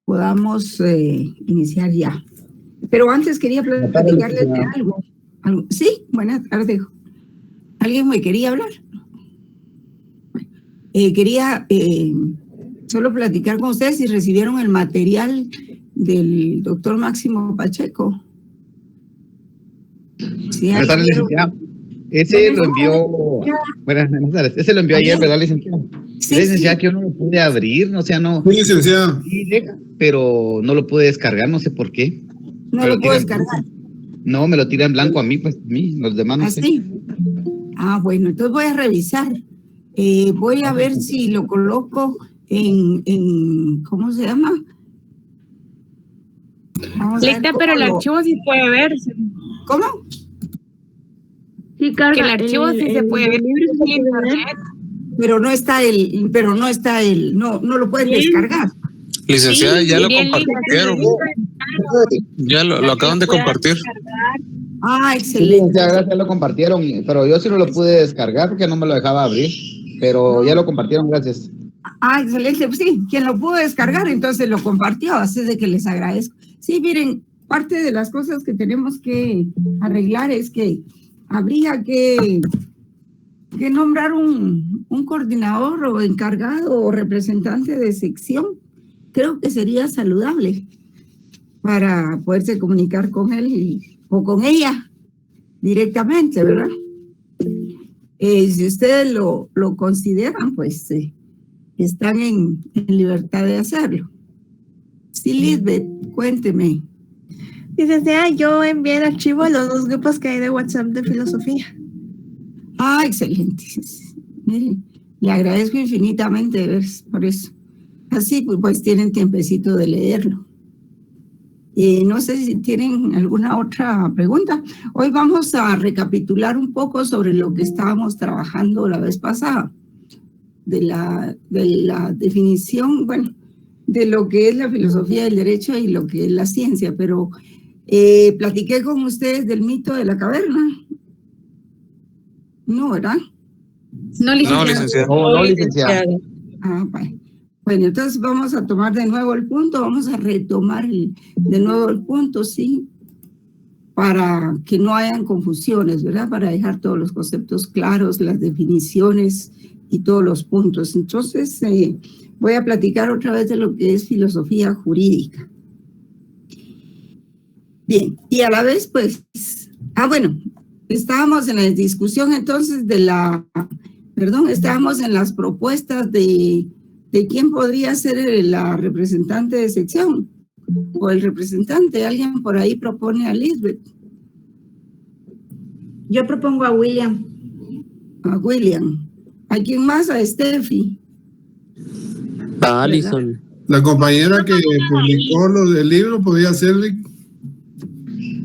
podamos iniciar ya. Pero antes quería platicarles de algo. Sí, buenas tardes. ¿Alguien me quería hablar? Quería solo platicar con ustedes si recibieron el material del doctor Máximo Pacheco. Sí, buenas tardes, licenciada. Ese lo envió. Buenas tardes. Ese lo envió ayer, ¿verdad, licenciada? Sí, licenciada, que yo no lo pude abrir, o sea, no. Sí, licenciada. Sí, pero no lo pude descargar, no sé por qué. No lo puedo descargar. No, me lo tira en blanco a mí, pues a mí, los demás no sé. ¿Así? Ah, bueno, entonces voy a revisar. Voy a ver si lo coloco en ¿cómo se llama? Lista, pero el archivo sí puede verse. ¿Cómo? Sí, carga, que el archivo sí se puede ver en internet. Pero no está no lo pueden descargar. Licenciada, Sí, ya lo bien, compartieron. Ya lo acaban de compartir. Ah, Sí, excelente. licenciada, gracias, lo compartieron, pero yo sí no lo pude descargar porque no me lo dejaba abrir. Pero ya lo compartieron, gracias. Ah, excelente. Pues sí, quien lo pudo descargar, entonces lo compartió, así de que les agradezco. Sí, miren, parte de las cosas que tenemos que arreglar es que habría que nombrar un coordinador o encargado o representante de sección. Creo que sería saludable para poderse comunicar con él o con ella directamente, ¿verdad? Si ustedes lo consideran, pues están en libertad de hacerlo. Sí, Lisbeth, cuénteme. Licenciada, yo envié el archivo a los 2 grupos que hay de WhatsApp de filosofía. Ah, excelente. Miren, le agradezco infinitamente por eso. Así pues tienen tiempecito de leerlo. No sé si tienen alguna otra pregunta. Hoy vamos a recapitular un poco sobre lo que estábamos trabajando la vez pasada, de la definición, bueno, de lo que es la filosofía del derecho y lo que es la ciencia, pero platiqué con ustedes del mito de la caverna. No, ¿verdad? No, licenciada. No, licenciada. Ah, bueno, entonces vamos a tomar de nuevo el punto, vamos a retomar de nuevo el punto, sí, para que no hayan confusiones, ¿verdad? Para dejar todos los conceptos claros, las definiciones y todos los puntos. Entonces, voy a platicar otra vez de lo que es filosofía jurídica. Bien, y a la vez, pues, bueno, estábamos en la discusión entonces estábamos en las propuestas de quién podría ser la representante de sección o el representante. Alguien por ahí propone a Lisbeth. Yo propongo a William. A William. ¿A quién más? A Steffi. A Alison. La compañera que publicó lo del libro podría serle.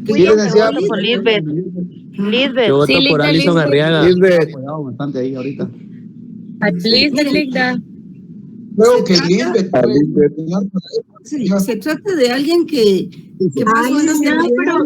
Sí, licenciada. Lisbeth. Yo voto por Alison Arriaga. Lisbeth. Apoyado bastante ahí ahorita. Lisbeth. Creo que Lisbeth. Sí, se trata de alguien que más o menos pero yo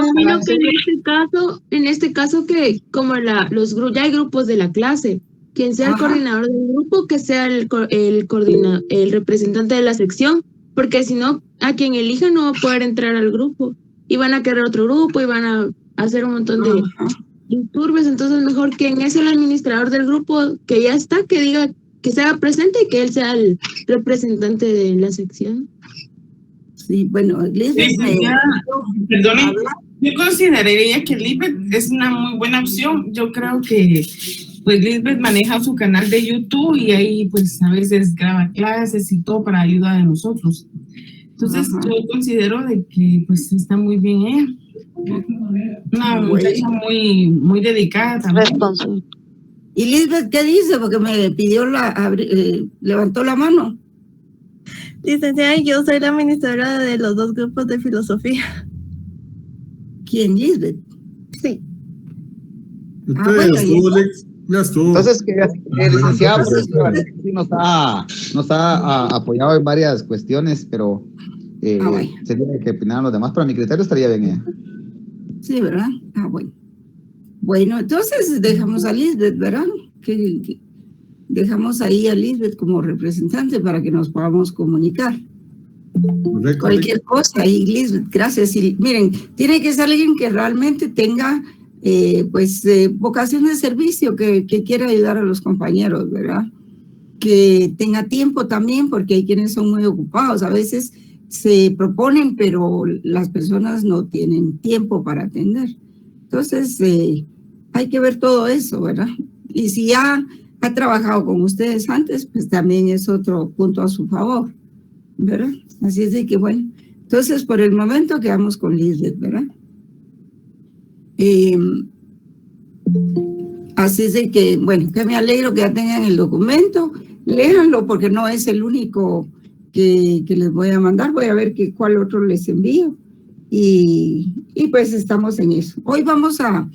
opino que en este caso que como ya hay grupos de la clase, quien sea el coordinador del grupo, que sea el representante de la sección, porque si no, a quien elija no va a poder entrar al grupo y van a querer otro grupo y van a hacer un montón de disturbios. Entonces mejor quien es el administrador del grupo que ya está, que diga que sea presente y que él sea el representante de la sección. Sí, bueno, Lisbeth. Perdone, yo consideraría que Lisbeth es una muy buena opción. Yo creo que pues Lisbeth maneja su canal de YouTube y ahí pues a veces graba clases y todo para ayuda de nosotros. Entonces yo considero de que pues está muy bien ella. Una muchacha muy dedicada también. ¿Y Lisbeth qué dice? Porque me pidió levantó la mano. Licenciada, yo soy la administradora de los 2 grupos de filosofía. ¿Quién, Lisbeth? Sí. Ya estuvo. Entonces, licenciada, sí nos ha apoyado en varias cuestiones, pero se tiene que opinar los demás. Pero a mi criterio estaría bien ella. Sí, ¿verdad? Bueno. Bueno, entonces dejamos a Lisbeth, ¿verdad? Que dejamos ahí a Lisbeth como representante para que nos podamos comunicar. Correcto. Cualquier cosa, y Lisbeth, gracias. Y miren, tiene que ser alguien que realmente tenga vocación de servicio, que quiera ayudar a los compañeros, ¿verdad? Que tenga tiempo también, porque hay quienes son muy ocupados. A veces se proponen, pero las personas no tienen tiempo para atender. Entonces, hay que ver todo eso, ¿verdad? Y si ya ha trabajado con ustedes antes, pues también es otro punto a su favor, ¿verdad? Así es de que, bueno, entonces por el momento quedamos con Lisbeth, ¿verdad? Así es de que, bueno, que me alegro que ya tengan el documento, léanlo porque no es el único que les voy a mandar, voy a ver cuál otro les envío y pues estamos en eso. Hoy vamos a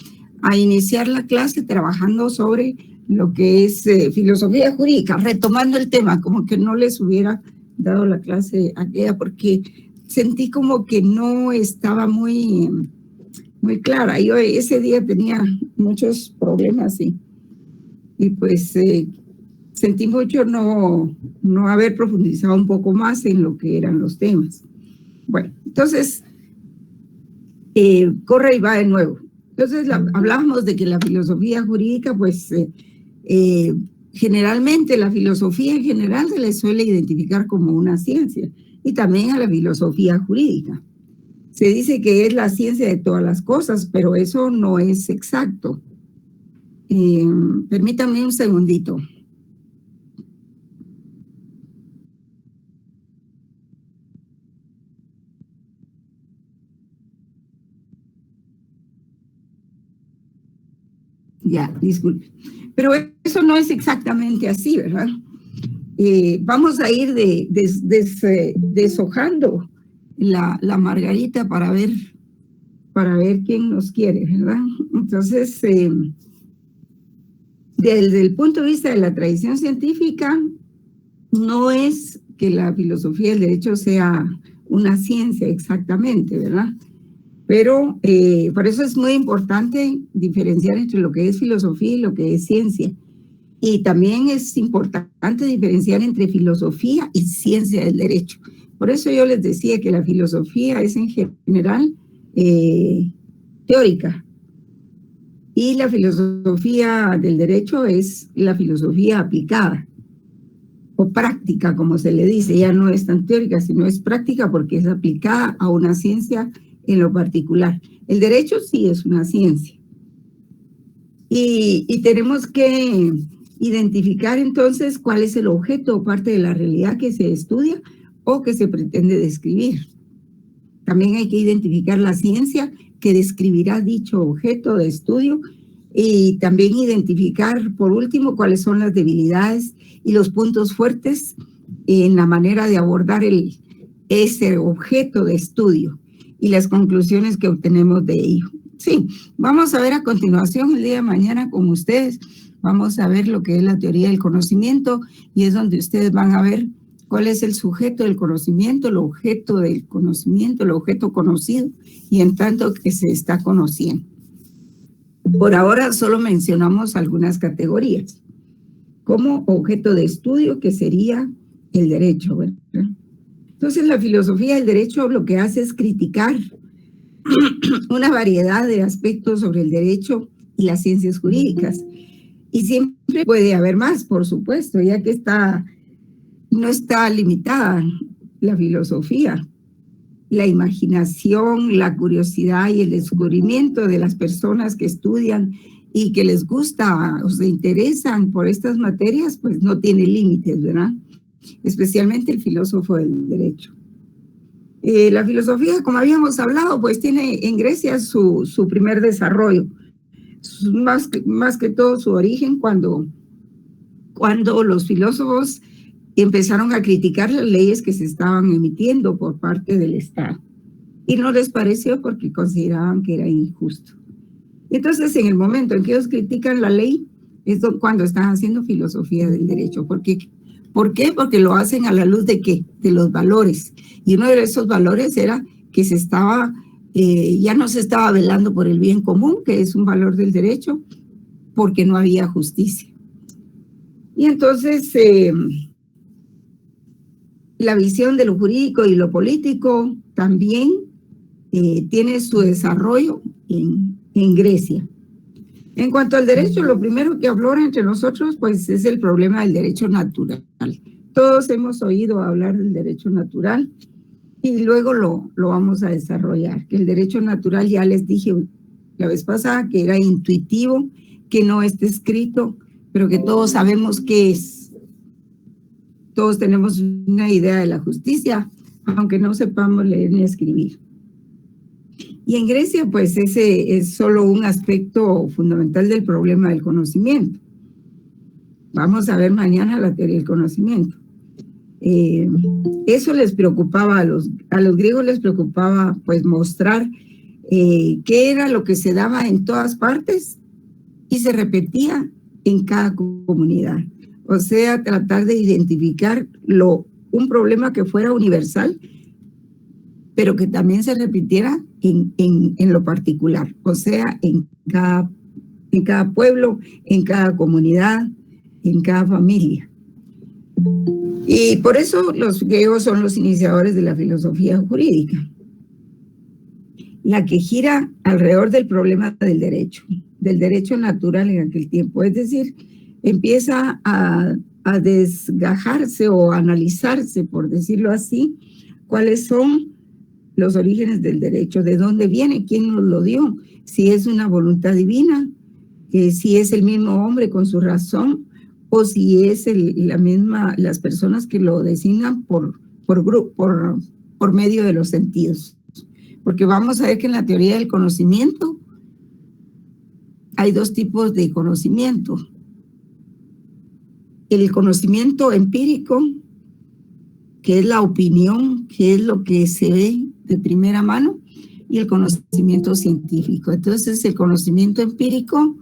iniciar la clase trabajando sobre lo que es filosofía jurídica, retomando el tema, como que no les hubiera dado la clase aquella porque sentí como que no estaba muy clara. Yo ese día tenía muchos problemas y pues sentí mucho no haber profundizado un poco más en lo que eran los temas. Bueno, entonces, corre y va de nuevo. Entonces, hablábamos de que la filosofía jurídica, pues, generalmente la filosofía en general se le suele identificar como una ciencia y también a la filosofía jurídica. Se dice que es la ciencia de todas las cosas, pero eso no es exacto. Permítanme un segundito. Ya, disculpe. Pero eso no es exactamente así, ¿verdad? Vamos a ir deshojando la margarita para ver quién nos quiere, ¿verdad? Entonces, desde el punto de vista de la tradición científica, no es que la filosofía del derecho sea una ciencia exactamente, ¿verdad? Pero por eso es muy importante diferenciar entre lo que es filosofía y lo que es ciencia. Y también es importante diferenciar entre filosofía y ciencia del derecho. Por eso yo les decía que la filosofía es en general teórica. Y la filosofía del derecho es la filosofía aplicada o práctica, como se le dice. Ya no es tan teórica, sino es práctica porque es aplicada a una ciencia en lo particular. El derecho sí es una ciencia. Y tenemos que identificar entonces cuál es el objeto o parte de la realidad que se estudia o que se pretende describir. También hay que identificar la ciencia que describirá dicho objeto de estudio y también identificar, por último, cuáles son las debilidades y los puntos fuertes en la manera de abordar ese objeto de estudio y las conclusiones que obtenemos de ello. Sí, vamos a ver a continuación el día de mañana con ustedes. Vamos a ver lo que es la teoría del conocimiento y es donde ustedes van a ver cuál es el sujeto del conocimiento, el objeto del conocimiento, el objeto conocido y en tanto que se está conociendo. Por ahora solo mencionamos algunas categorías, como objeto de estudio que sería el derecho, ¿verdad? Entonces la filosofía del derecho lo que hace es criticar una variedad de aspectos sobre el derecho y las ciencias jurídicas. Y siempre puede haber más, por supuesto, ya que no está limitada la filosofía. La imaginación, la curiosidad y el descubrimiento de las personas que estudian y que les gusta o se interesan por estas materias, pues no tiene límites, ¿verdad? Especialmente el filósofo del derecho. La filosofía, como habíamos hablado, pues tiene en Grecia su primer desarrollo, más que todo su origen cuando los filósofos empezaron a criticar las leyes que se estaban emitiendo por parte del Estado. Y no les pareció porque consideraban que era injusto. Entonces, en el momento en que ellos critican la ley, es cuando están haciendo filosofía del derecho. ¿Por qué? Porque lo hacen a la luz de ¿qué? De los valores. Y uno de esos valores era que ya no se estaba velando por el bien común, que es un valor del derecho, porque no había justicia. Y entonces la visión de lo jurídico y lo político también tiene su desarrollo en Grecia. En cuanto al derecho, lo primero que aflora entre nosotros pues es el problema del derecho natural. Todos hemos oído hablar del derecho natural y luego lo vamos a desarrollar. Que el derecho natural, ya les dije la vez pasada, que era intuitivo, que no está escrito, pero que todos sabemos qué es. Todos tenemos una idea de la justicia, aunque no sepamos leer ni escribir. Y en Grecia, pues ese es solo un aspecto fundamental del problema del conocimiento. Vamos a ver mañana la teoría del conocimiento. Eso les preocupaba a los griegos, les preocupaba pues mostrar qué era lo que se daba en todas partes y se repetía en cada comunidad. O sea, tratar de identificar un problema que fuera universal, pero que también se repitiera en lo particular, o sea, en cada pueblo, en cada comunidad, en cada familia. Y por eso los griegos son los iniciadores de la filosofía jurídica, la que gira alrededor del problema del derecho natural en aquel tiempo. Es decir, empieza a desgajarse o a analizarse, por decirlo así, cuáles son los orígenes del derecho, de dónde viene, quién nos lo dio, si es una voluntad divina, si es el mismo hombre con su razón, o si es las personas que lo designan por medio de los sentidos. Porque vamos a ver que en la teoría del conocimiento hay dos tipos de conocimiento. El conocimiento empírico, que es la opinión, que es lo que se ve de primera mano, y el conocimiento científico. Entonces, el conocimiento empírico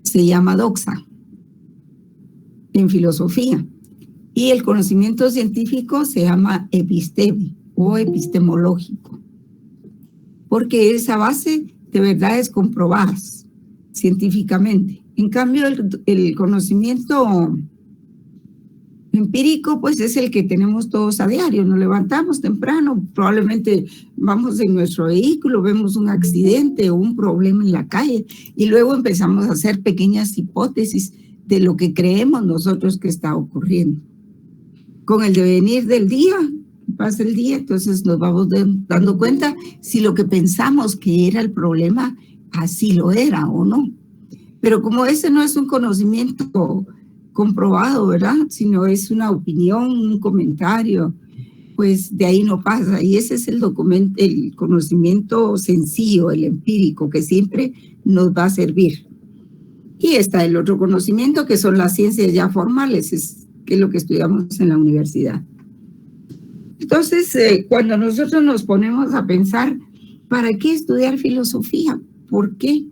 se llama doxa en filosofía, y el conocimiento científico se llama episteme o epistemológico, porque es a base de verdades comprobadas científicamente. En cambio, el conocimiento empírico, pues es el que tenemos todos a diario. Nos levantamos temprano, probablemente vamos en nuestro vehículo, vemos un accidente o un problema en la calle y luego empezamos a hacer pequeñas hipótesis de lo que creemos nosotros que está ocurriendo. Con el devenir del día, pasa el día, entonces nos vamos dando cuenta si lo que pensamos que era el problema así lo era o no. Pero como ese no es un conocimiento comprobado, ¿verdad? Sino es una opinión, un comentario, pues de ahí no pasa. Y ese es el conocimiento sencillo, el empírico, que siempre nos va a servir. Y está el otro conocimiento, que son las ciencias ya formales, que es lo que estudiamos en la universidad. Entonces, cuando nosotros nos ponemos a pensar, ¿para qué estudiar filosofía? ¿Por qué?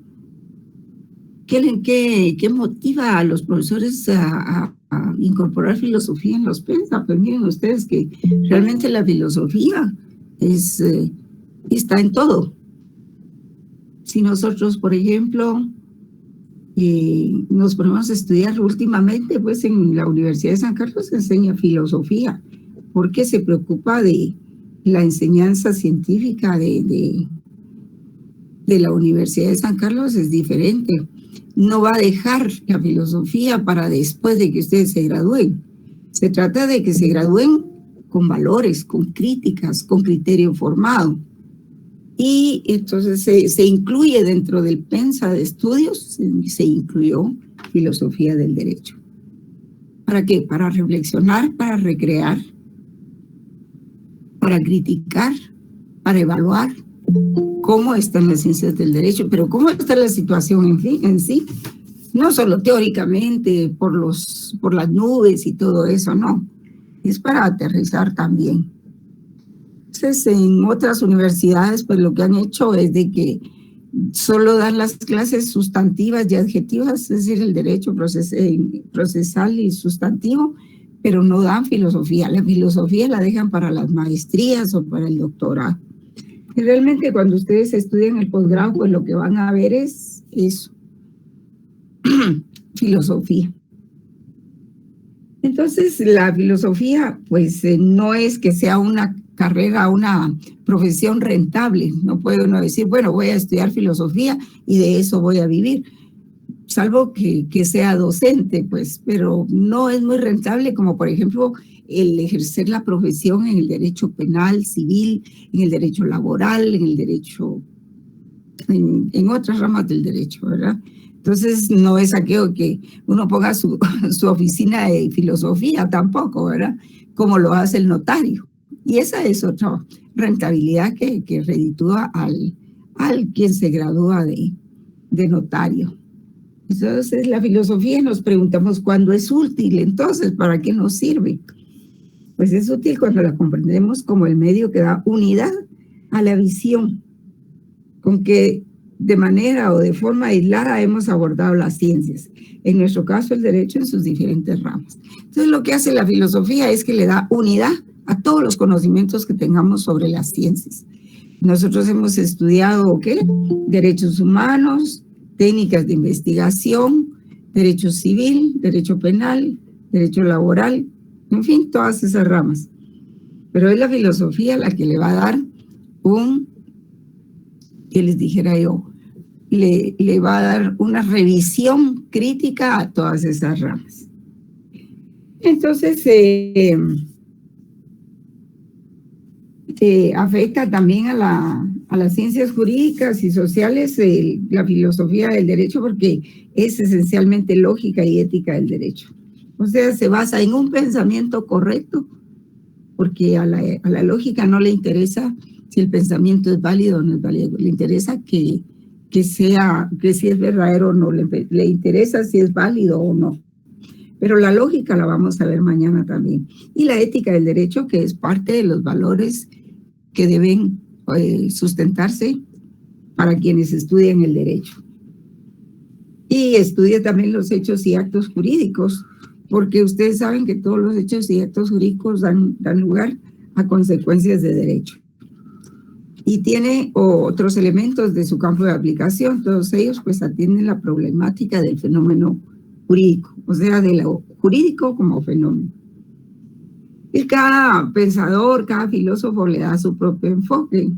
¿Qué motiva a los profesores a incorporar filosofía en los PENSA? Pues miren ustedes que realmente la filosofía está en todo. Si nosotros, por ejemplo, nos ponemos a estudiar últimamente, pues en la Universidad de San Carlos se enseña filosofía, porque se preocupa de la enseñanza científica de la Universidad de San Carlos, es diferente. No va a dejar la filosofía para después de que ustedes se gradúen. Se trata de que se gradúen con valores, con críticas, con criterio formado. Y entonces se incluye dentro del PENSA de estudios, se incluyó filosofía del derecho. ¿Para qué? Para reflexionar, para recrear, para criticar, para evaluar cómo están las ciencias del derecho, pero cómo está la situación en sí. No solo teóricamente por las nubes y todo eso, no. Es para aterrizar también. Entonces, en otras universidades, pues lo que han hecho es de que solo dan las clases sustantivas y adjetivas, es decir, el derecho procesal y sustantivo, pero no dan filosofía. La filosofía la dejan para las maestrías o para el doctorado. Y realmente cuando ustedes estudian el posgrado, pues lo que van a ver es eso, filosofía. Entonces, la filosofía, pues no es que sea una carrera, una profesión rentable. No puede uno decir, bueno, voy a estudiar filosofía y de eso voy a vivir, salvo que sea docente, pues, pero no es muy rentable como, por ejemplo, el ejercer la profesión en el derecho penal, civil, en el derecho laboral, en el derecho, en otras ramas del derecho, ¿verdad? Entonces, no es aquello que uno ponga su oficina de filosofía tampoco, ¿verdad? Como lo hace el notario. Y esa es otra rentabilidad que reditúa al quien se gradúa de notario. Entonces, la filosofía nos preguntamos cuándo es útil, entonces, ¿para qué nos sirve? Pues es útil cuando la comprendemos como el medio que da unidad a la visión, con que de manera o de forma aislada hemos abordado las ciencias, en nuestro caso el derecho en sus diferentes ramas. Entonces lo que hace la filosofía es que le da unidad a todos los conocimientos que tengamos sobre las ciencias. Nosotros hemos estudiado, ¿qué? Derechos humanos, técnicas de investigación, derecho civil, derecho penal, derecho laboral, en fin, todas esas ramas. Pero es la filosofía la que le va a dar que les dijera yo, le va a dar una revisión crítica a todas esas ramas. Entonces, afecta también a las ciencias jurídicas y sociales la filosofía del derecho, porque es esencialmente lógica y ética del derecho. O sea, se basa en un pensamiento correcto, porque a la lógica no le interesa si el pensamiento es válido o no es válido, le interesa que si es verdadero o no, le interesa si es válido o no. Pero la lógica la vamos a ver mañana también. Y la ética del derecho, que es parte de los valores que deben sustentarse para quienes estudian el derecho. Y estudia también los hechos y actos jurídicos, porque ustedes saben que todos los hechos y actos jurídicos dan lugar a consecuencias de derecho. Y tiene otros elementos de su campo de aplicación, todos ellos pues atienden la problemática del fenómeno jurídico, o sea, de lo jurídico como fenómeno. Y cada pensador, cada filósofo le da su propio enfoque.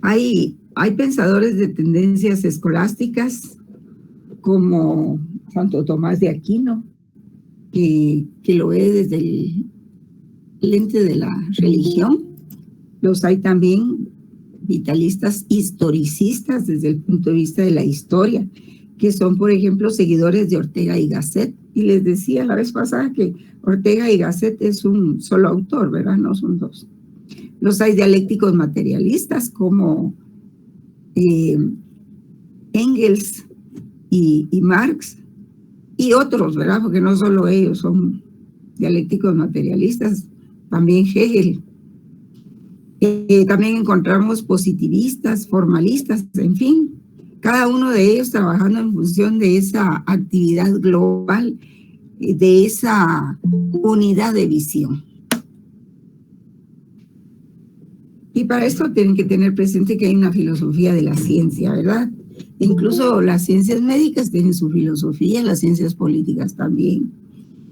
Hay pensadores de tendencias escolásticas como Santo Tomás de Aquino, que lo ve desde el lente de la religión. Los hay también vitalistas historicistas desde el punto de vista de la historia, que son, por ejemplo, seguidores de Ortega y Gasset. Y les decía la vez pasada que Ortega y Gasset es un solo autor, ¿verdad? No son dos. Los hay dialécticos materialistas como Engels y Marx y otros, ¿verdad? Porque no solo ellos son dialécticos materialistas, también Hegel. También encontramos positivistas, formalistas, en fin, cada uno de ellos trabajando en función de esa actividad global, de esa unidad de visión. Y para esto tienen que tener presente que hay una filosofía de la ciencia, ¿verdad? Incluso las ciencias médicas tienen su filosofía, las ciencias políticas también.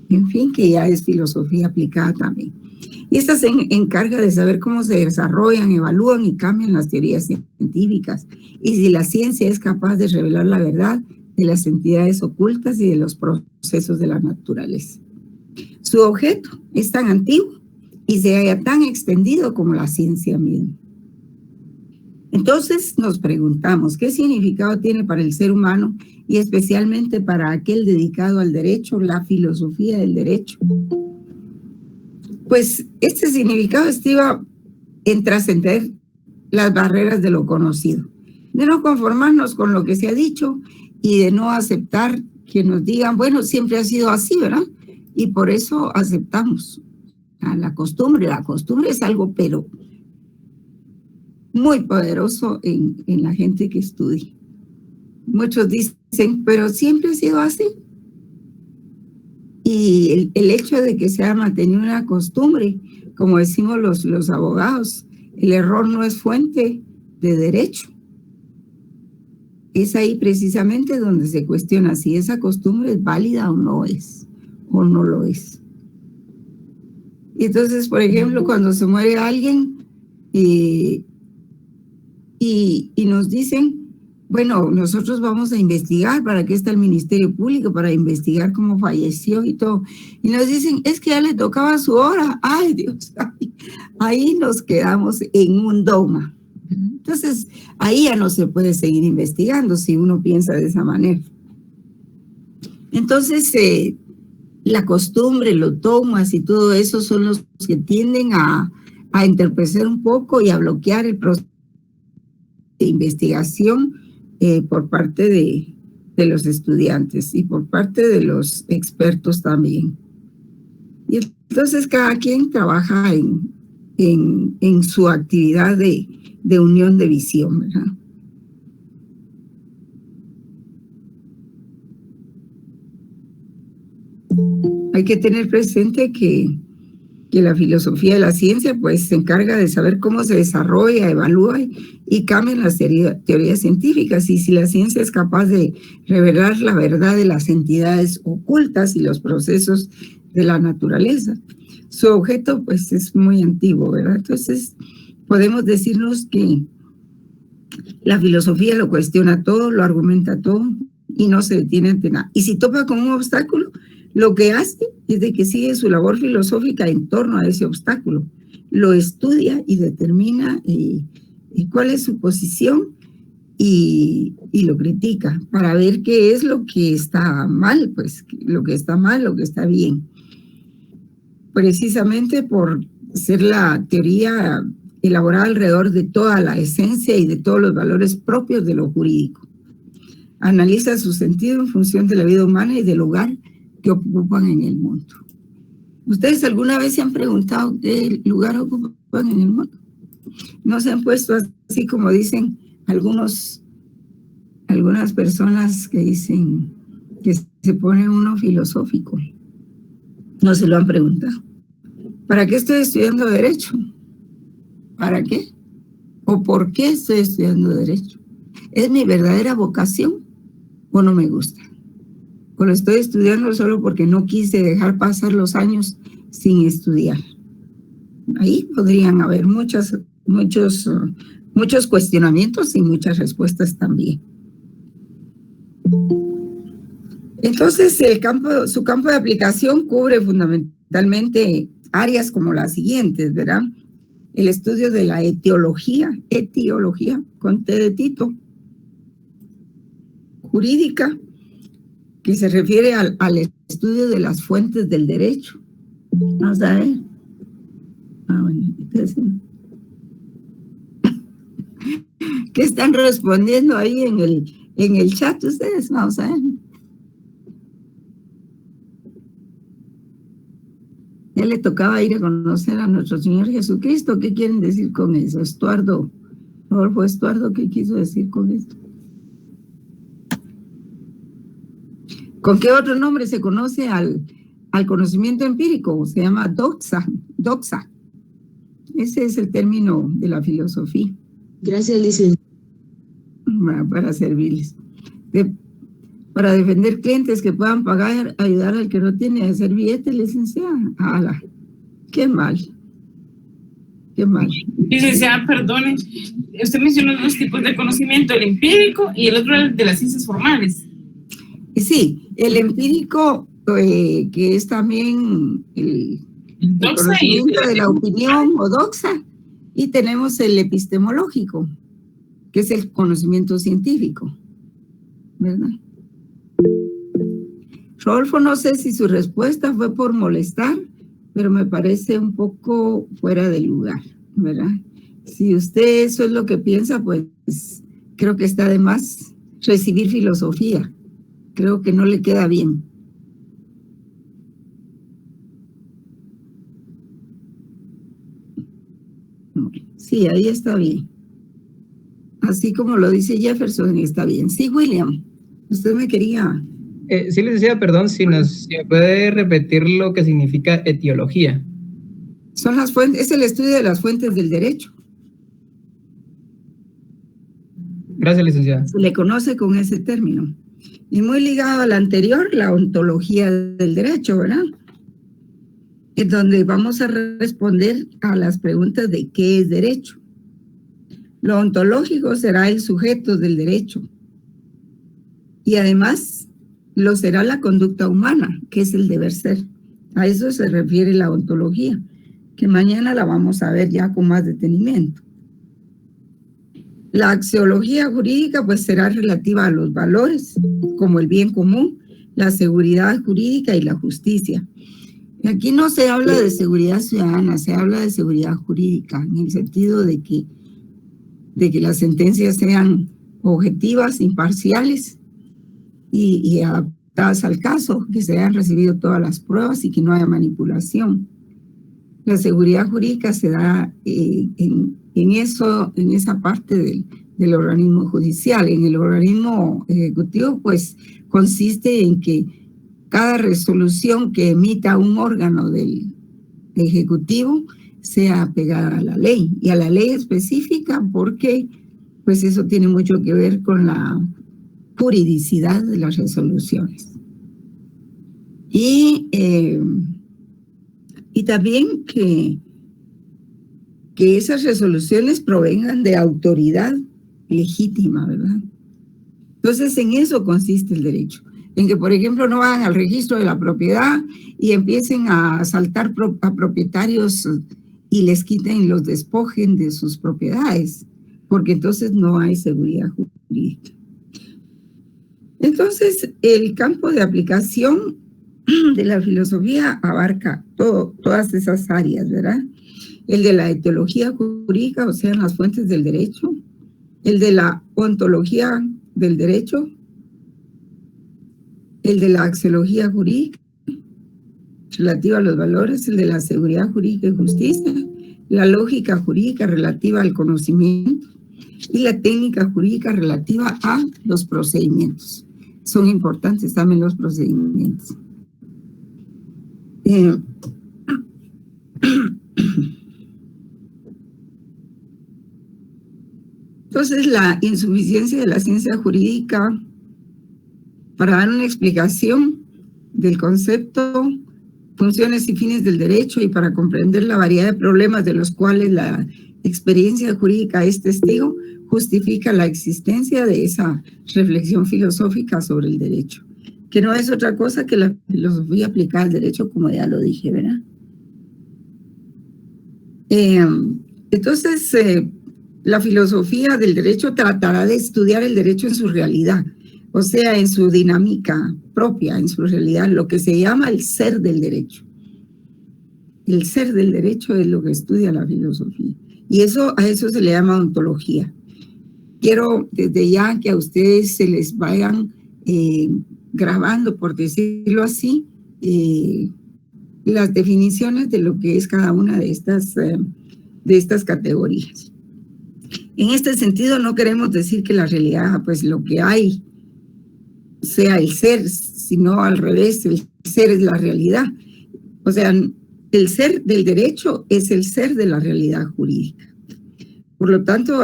En fin, que ya es filosofía aplicada también. Y esta se encarga de saber cómo se desarrollan, evalúan y cambian las teorías científicas y si la ciencia es capaz de revelar la verdad de las entidades ocultas y de los procesos de la naturaleza. Su objeto es tan antiguo y se halla tan extendido como la ciencia misma. Entonces nos preguntamos, ¿qué significado tiene para el ser humano y especialmente para aquel dedicado al derecho, la filosofía del derecho? Pues este significado estriba en trascender las barreras de lo conocido, de no conformarnos con lo que se ha dicho y de no aceptar que nos digan, bueno, siempre ha sido así, ¿verdad? Y por eso aceptamos a la costumbre. La costumbre es algo, pero muy poderoso en la gente que estudia. Muchos dicen, pero siempre ha sido así. Y el hecho de que se haya mantenido una costumbre, como decimos los abogados, el error no es fuente de derecho. Es ahí precisamente donde se cuestiona si esa costumbre es válida o no es, o no lo es. Y entonces, por ejemplo, cuando se muere alguien y nos dicen, bueno, nosotros vamos a investigar, ¿para qué está el Ministerio Público? Para investigar cómo falleció y todo. Y nos dicen, es que ya le tocaba su hora. Ay, Dios, ahí nos quedamos en un dogma. Entonces, ahí ya no se puede seguir investigando si uno piensa de esa manera. Entonces, la costumbre, los dogmas y todo eso son los que tienden a entorpecer un poco y a bloquear el proceso de investigación por parte de los estudiantes y por parte de los expertos también. Y entonces cada quien trabaja en su actividad de unión de visión, ¿verdad? Hay que tener presente que la filosofía de la ciencia pues se encarga de saber cómo se desarrolla, evalúa y cambian las teorías científicas, y si la ciencia es capaz de revelar la verdad de las entidades ocultas y los procesos de la naturaleza. Su objeto pues es muy antiguo, ¿verdad? Entonces podemos decirnos que la filosofía lo cuestiona todo, lo argumenta todo y no se detiene ante nada. Y si topa con un obstáculo, lo que hace es de que sigue su labor filosófica en torno a ese obstáculo, lo estudia y determina cuál es su posición y lo critica para ver qué es lo que está mal, pues lo que está mal, lo que está bien. Precisamente por ser la teoría elaborada alrededor de toda la esencia y de todos los valores propios de lo jurídico. Analiza su sentido en función de la vida humana y del lugar que ocupan en el mundo. ¿Ustedes alguna vez se han preguntado qué lugar ocupan en el mundo? ¿No se han puesto así como dicen algunas personas que dicen que se pone uno filosófico? No se lo han preguntado. ¿Para qué estoy estudiando Derecho? ¿Para qué? ¿O por qué estoy estudiando Derecho? ¿Es mi verdadera vocación o no me gusta? ¿O lo estoy estudiando solo porque no quise dejar pasar los años sin estudiar? Ahí podrían haber muchos cuestionamientos y muchas respuestas también. Entonces, su campo de aplicación cubre fundamentalmente áreas como las siguientes, ¿verdad? El estudio de la etiología, con T de Tito, jurídica, que se refiere al estudio de las fuentes del derecho. Vamos a ver. Bueno, entonces, ¿qué están respondiendo ahí en el chat ustedes? Vamos a ver. Ya le tocaba ir a conocer a nuestro Señor Jesucristo. ¿Qué quieren decir con eso? Estuardo, Rodolfo Estuardo, ¿qué quiso decir con esto? ¿Con qué otro nombre se conoce al conocimiento empírico? Se llama doxa. Ese es el término de la filosofía. Gracias, licenciada. Para servirles. Para defender clientes que puedan pagar, ayudar al que no tiene a hacer billete, licenciada. ¡Hala! ¡Qué mal! ¡Qué mal! Licenciada, perdone. Usted mencionó dos tipos de conocimiento, el empírico y el otro el de las ciencias formales. Sí, el empírico, que es también el conocimiento de la opinión o doxa, y tenemos el epistemológico, que es el conocimiento científico, ¿verdad? Rodolfo, no sé si su respuesta fue por molestar, pero me parece un poco fuera de lugar, ¿verdad? Si usted eso es lo que piensa, pues creo que está de más recibir filosofía. Creo que no le queda bien. Sí, ahí está bien. Así como lo dice Jefferson, está bien. Sí, William, usted me quería... Sí, licenciada, perdón, si me puede repetir lo que significa etiología. Son las fuentes, es el estudio de las fuentes del derecho. Gracias, licenciada. Se le conoce con ese término. Y muy ligado al anterior, la ontología del derecho, ¿verdad? En donde vamos a responder a las preguntas de qué es derecho. Lo ontológico será el sujeto del derecho. Y además lo será la conducta humana, que es el deber ser. A eso se refiere la ontología, que mañana la vamos a ver ya con más detenimiento. La axiología jurídica pues será relativa a los valores, como el bien común, la seguridad jurídica y la justicia. Y aquí no se habla de seguridad ciudadana, se habla de seguridad jurídica, en el sentido de que las sentencias sean objetivas, imparciales y adaptadas al caso, que se hayan recibido todas las pruebas y que no haya manipulación. La seguridad jurídica se da en esa parte del organismo judicial. En el organismo ejecutivo, pues consiste en que cada resolución que emita un órgano del ejecutivo sea apegada a la ley y a la ley específica, porque pues eso tiene mucho que ver con la juridicidad de las resoluciones. Y también que esas resoluciones provengan de autoridad legítima, ¿verdad? Entonces, en eso consiste el derecho. En que, por ejemplo, no vayan al registro de la propiedad y empiecen a asaltar a propietarios y les quiten y los despojen de sus propiedades, porque entonces no hay seguridad jurídica. Entonces, el campo de aplicación de la filosofía abarca todas esas áreas, ¿verdad? El de la etiología jurídica, o sea, las fuentes del derecho, el de la ontología del derecho, el de la axiología jurídica, relativa a los valores, el de la seguridad jurídica y justicia, la lógica jurídica relativa al conocimiento y la técnica jurídica relativa a los procedimientos. Son importantes también los procedimientos. Entonces, la insuficiencia de la ciencia jurídica para dar una explicación del concepto, funciones y fines del derecho y para comprender la variedad de problemas de los cuales la experiencia jurídica es testigo, justifica la existencia de esa reflexión filosófica sobre el derecho, que no es otra cosa que la filosofía aplicada al derecho, como ya lo dije, ¿verdad? Entonces, la filosofía del derecho tratará de estudiar el derecho en su realidad, o sea, en su dinámica propia, en su realidad, lo que se llama el ser del derecho. El ser del derecho es lo que estudia la filosofía, y a eso se le llama ontología. Quiero desde ya que a ustedes se les vayan grabando, por decirlo así, las definiciones de lo que es cada una de estas categorías. En este sentido, no queremos decir que la realidad, pues lo que hay, sea el ser, sino al revés, el ser es la realidad. O sea, el ser del derecho es el ser de la realidad jurídica. Por lo tanto,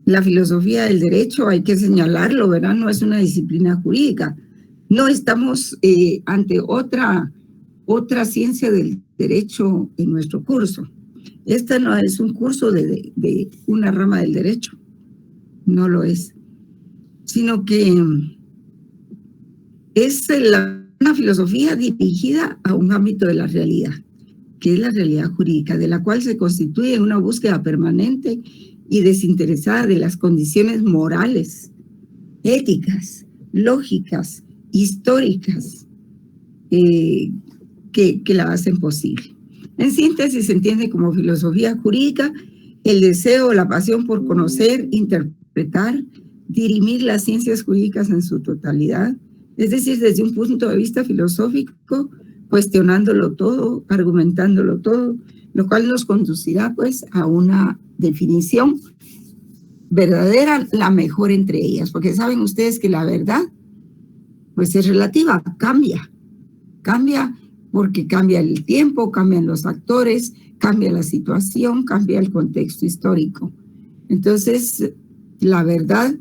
la filosofía del derecho, hay que señalarlo, ¿verdad? No es una disciplina jurídica. No estamos ante otra ciencia del derecho en nuestro curso. Esta no es un curso de una rama del derecho, no lo es, sino que es una filosofía dirigida a un ámbito de la realidad, que es la realidad jurídica, de la cual se constituye una búsqueda permanente y desinteresada de las condiciones morales, éticas, lógicas, históricas, que la hacen posible. En síntesis, se entiende como filosofía jurídica el deseo o la pasión por conocer, interpretar, dirimir las ciencias jurídicas en su totalidad, es decir, desde un punto de vista filosófico, cuestionándolo todo, argumentándolo todo, lo cual nos conducirá pues a una definición verdadera, la mejor entre ellas, porque saben ustedes que la verdad pues es relativa, cambia porque cambia el tiempo, cambian los actores, cambia la situación, cambia el contexto histórico. Entonces, la verdad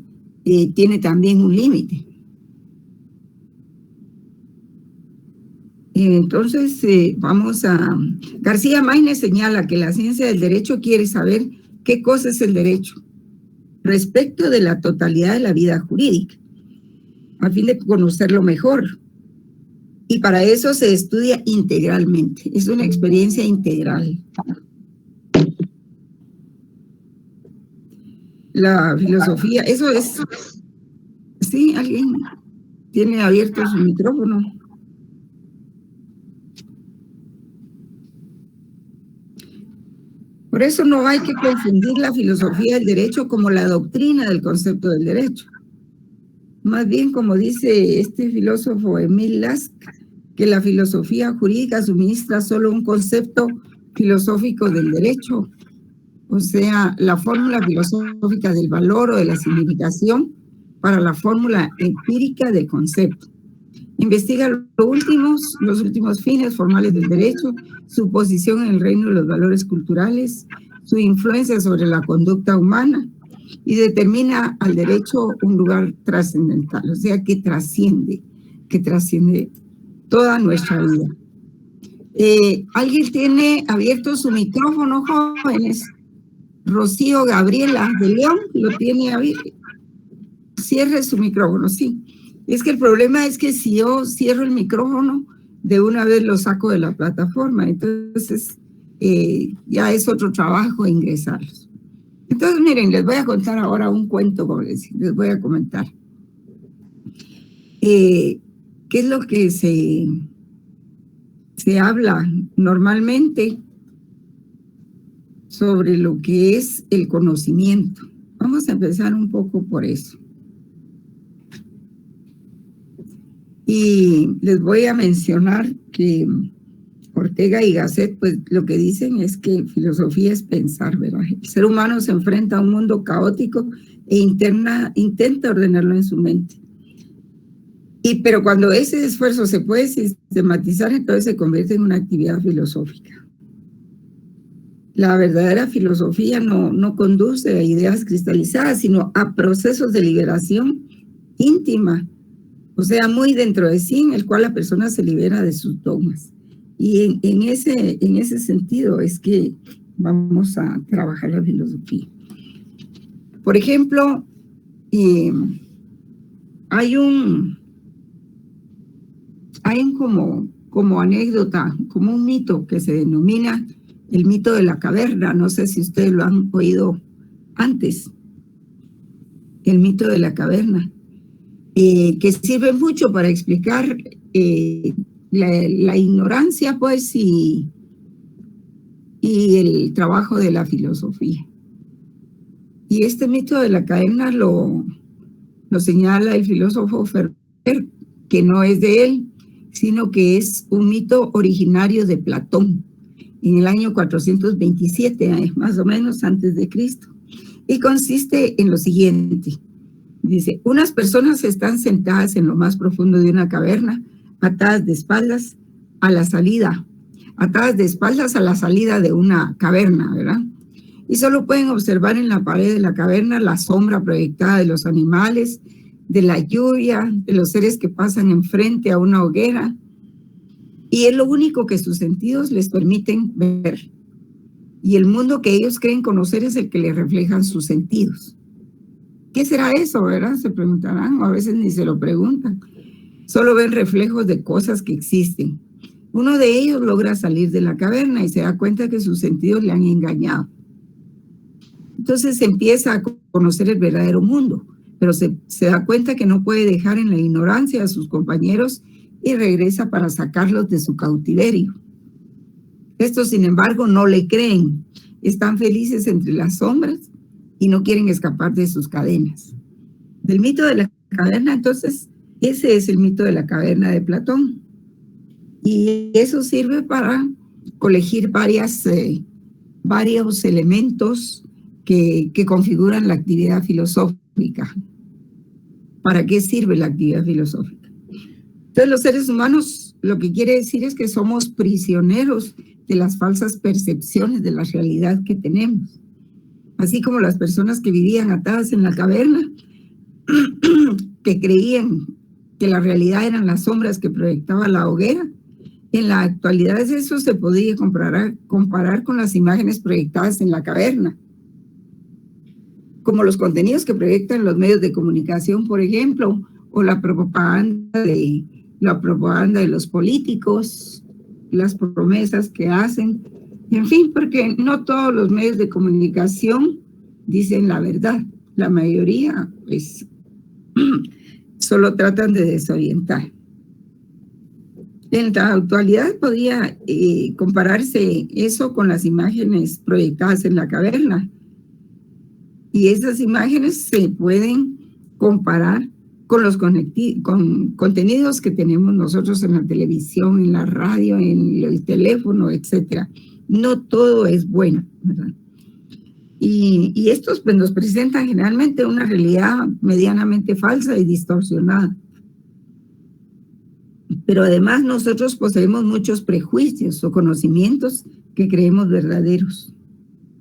tiene también un límite. Entonces, García Maínez señala que la ciencia del derecho quiere saber qué cosa es el derecho respecto de la totalidad de la vida jurídica, a fin de conocerlo mejor. Y para eso se estudia integralmente. Es una experiencia integral. La filosofía, eso es... Sí, alguien tiene abierto su micrófono. Por eso no hay que confundir la filosofía del derecho como la doctrina del concepto del derecho. Más bien, como dice este filósofo Emil Lask, que la filosofía jurídica suministra solo un concepto filosófico del derecho, o sea, la fórmula filosófica del valor o de la significación para la fórmula empírica del concepto. Investiga los últimos fines formales del derecho, su posición en el reino de los valores culturales, su influencia sobre la conducta humana y determina al derecho un lugar trascendental, o sea, que trasciende toda nuestra vida. ¿Alguien tiene abierto su micrófono, jóvenes? Rocío Gabriela de León lo tiene abierto. Cierre su micrófono, sí. Es que el problema es que si yo cierro el micrófono, de una vez lo saco de la plataforma. Entonces, ya es otro trabajo ingresarlos. Entonces, miren, les voy a contar ahora un cuento, como les voy a comentar. ¿Qué es lo que se habla normalmente sobre lo que es el conocimiento? Vamos a empezar un poco por eso. Y les voy a mencionar que Ortega y Gasset, pues lo que dicen es que filosofía es pensar, ¿verdad? El ser humano se enfrenta a un mundo caótico e intenta ordenarlo en su mente. Pero cuando ese esfuerzo se puede sistematizar, entonces se convierte en una actividad filosófica. La verdadera filosofía no conduce a ideas cristalizadas, sino a procesos de liberación íntima, o sea, muy dentro de sí, en el cual la persona se libera de sus dogmas. Y en ese sentido es que vamos a trabajar la filosofía. Por ejemplo, hay un como anécdota, como un mito que se denomina el mito de la caverna. No sé si ustedes lo han oído antes. El mito de la caverna. Que sirve mucho para explicar la ignorancia, pues, y el trabajo de la filosofía. Y este mito de la caverna lo señala el filósofo Ferrer, que no es de él, sino que es un mito originario de Platón, en el año 427, más o menos antes de Cristo. Y consiste en lo siguiente. Dice, unas personas están sentadas en lo más profundo de una caverna, atadas de espaldas a la salida de una caverna, ¿verdad? Y solo pueden observar en la pared de la caverna la sombra proyectada de los animales, de la lluvia, de los seres que pasan enfrente a una hoguera. Y es lo único que sus sentidos les permiten ver. Y el mundo que ellos creen conocer es el que les reflejan sus sentidos. ¿Qué será eso, verdad? Se preguntarán, o a veces ni se lo preguntan. Solo ven reflejos de cosas que existen. Uno de ellos logra salir de la caverna y se da cuenta que sus sentidos le han engañado. Entonces se empieza a conocer el verdadero mundo, pero se da cuenta que no puede dejar en la ignorancia a sus compañeros y regresa para sacarlos de su cautiverio. Estos, sin embargo, no le creen. Están felices entre las sombras y no quieren escapar de sus cadenas. Del mito de la caverna, entonces, ese es el mito de la caverna de Platón. Y eso sirve para colegir varios elementos que configuran la actividad filosófica. ¿Para qué sirve la actividad filosófica? Entonces, los seres humanos, lo que quiere decir es que somos prisioneros de las falsas percepciones de la realidad que tenemos. Así como las personas que vivían atadas en la caverna que creían que la realidad eran las sombras que proyectaba la hoguera, en la actualidad eso se podía comparar con las imágenes proyectadas en la caverna, como los contenidos que proyectan los medios de comunicación, por ejemplo, o la propaganda de los políticos, las promesas que hacen, en fin, porque no todos los medios de comunicación dicen la verdad. La mayoría, pues, solo tratan de desorientar. En la actualidad podía compararse eso con las imágenes proyectadas en la caverna. Y esas imágenes se pueden comparar con los contenidos que tenemos nosotros en la televisión, en la radio, en el teléfono, etc. No todo es bueno, ¿verdad? Y estos pues, nos presentan generalmente una realidad medianamente falsa y distorsionada. Pero además nosotros poseemos muchos prejuicios o conocimientos que creemos verdaderos,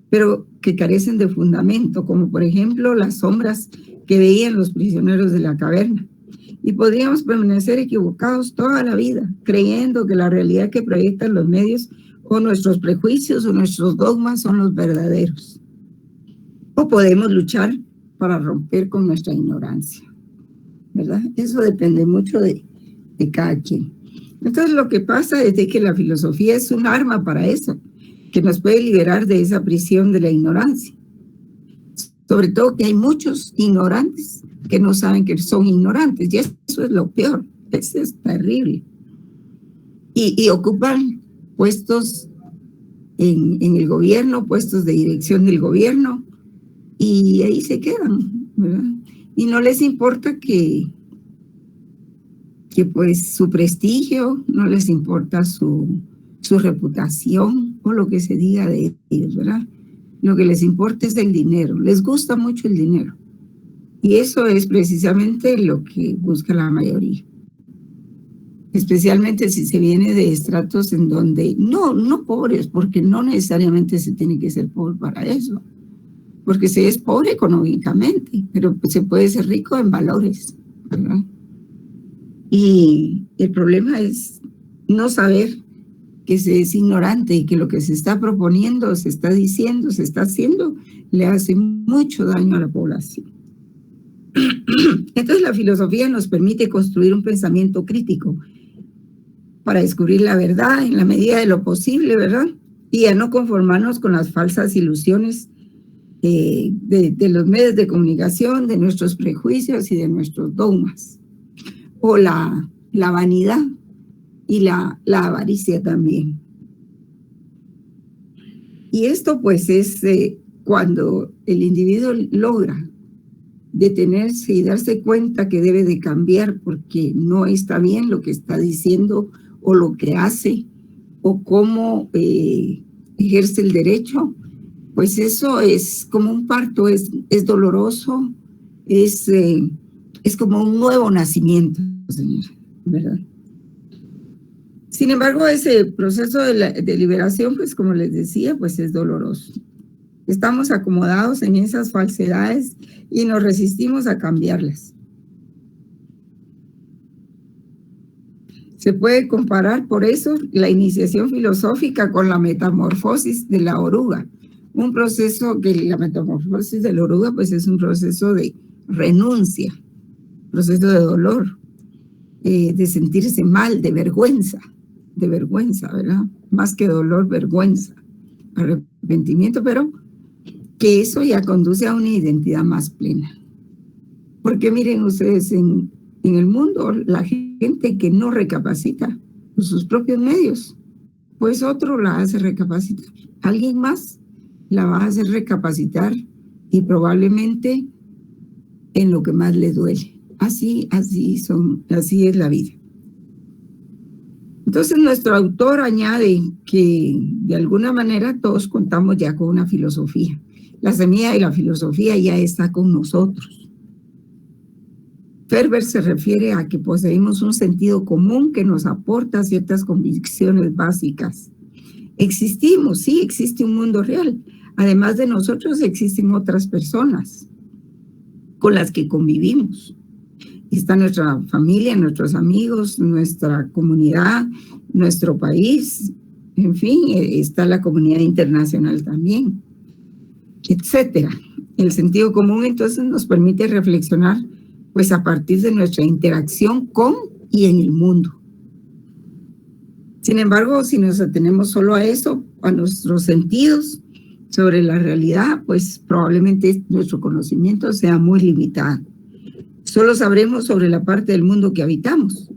pero que carecen de fundamento, como por ejemplo las sombras que veían los prisioneros de la caverna. Y podríamos permanecer equivocados toda la vida, creyendo que la realidad que proyectan los medios o nuestros prejuicios o nuestros dogmas son los verdaderos. O podemos luchar para romper con nuestra ignorancia, ¿verdad? Eso depende mucho de cada quien. Entonces lo que pasa es de que la filosofía es un arma para eso, que nos puede liberar de esa prisión de la ignorancia. Sobre todo que hay muchos ignorantes que no saben que son ignorantes, y eso es lo peor, eso es terrible. Y ocupan puestos en el gobierno, puestos de dirección del gobierno, y ahí se quedan, ¿verdad? Y no les importa que pues su prestigio, no les importa su reputación o lo que se diga de ellos, ¿verdad? Lo que les importa es el dinero, les gusta mucho el dinero. Y eso es precisamente lo que busca la mayoría. Especialmente si se viene de estratos en donde, no pobres, porque no necesariamente se tiene que ser pobre para eso, porque se es pobre económicamente, pero se puede ser rico en valores, ¿verdad? Y el problema es no saber que se es ignorante y que lo que se está proponiendo, se está diciendo, se está haciendo, le hace mucho daño a la población. Entonces la filosofía nos permite construir un pensamiento crítico para descubrir la verdad en la medida de lo posible, ¿verdad? Y a no conformarnos con las falsas ilusiones de los medios de comunicación, de nuestros prejuicios y de nuestros dogmas. O la vanidad y la avaricia también. Y esto pues es cuando el individuo logra detenerse y darse cuenta que debe de cambiar porque no está bien lo que está diciendo o lo que hace o cómo ejerce el derecho, pues eso es como un parto, es doloroso, es como un nuevo nacimiento, señor, ¿verdad? Sin embargo, ese proceso de liberación, pues como les decía, pues es doloroso. Estamos acomodados en esas falsedades y nos resistimos a cambiarlas. Se puede comparar por eso la iniciación filosófica con la metamorfosis de la oruga. Un proceso que la metamorfosis de la oruga pues es un proceso de renuncia, proceso de dolor, de sentirse mal, de vergüenza, ¿verdad? Más que dolor, vergüenza, arrepentimiento, pero que eso ya conduce a una identidad más plena. Porque miren ustedes, en el mundo, la gente que no recapacita por sus propios medios, pues otro la hace recapacitar. Alguien más la va a hacer recapacitar y probablemente en lo que más le duele. Así es la vida. Entonces nuestro autor añade que de alguna manera todos contamos ya con una filosofía. La semilla de la filosofía ya está con nosotros. Ferber se refiere a que poseemos un sentido común que nos aporta ciertas convicciones básicas. Existimos, sí, existe un mundo real. Además de nosotros existen otras personas con las que convivimos. Está nuestra familia, nuestros amigos, nuestra comunidad, nuestro país, en fin, está la comunidad internacional también, etcétera. El sentido común entonces nos permite reflexionar pues a partir de nuestra interacción con y en el mundo. Sin embargo, si nos atenemos solo a eso, a nuestros sentidos sobre la realidad, pues probablemente nuestro conocimiento sea muy limitado. Solo sabremos sobre la parte del mundo que habitamos.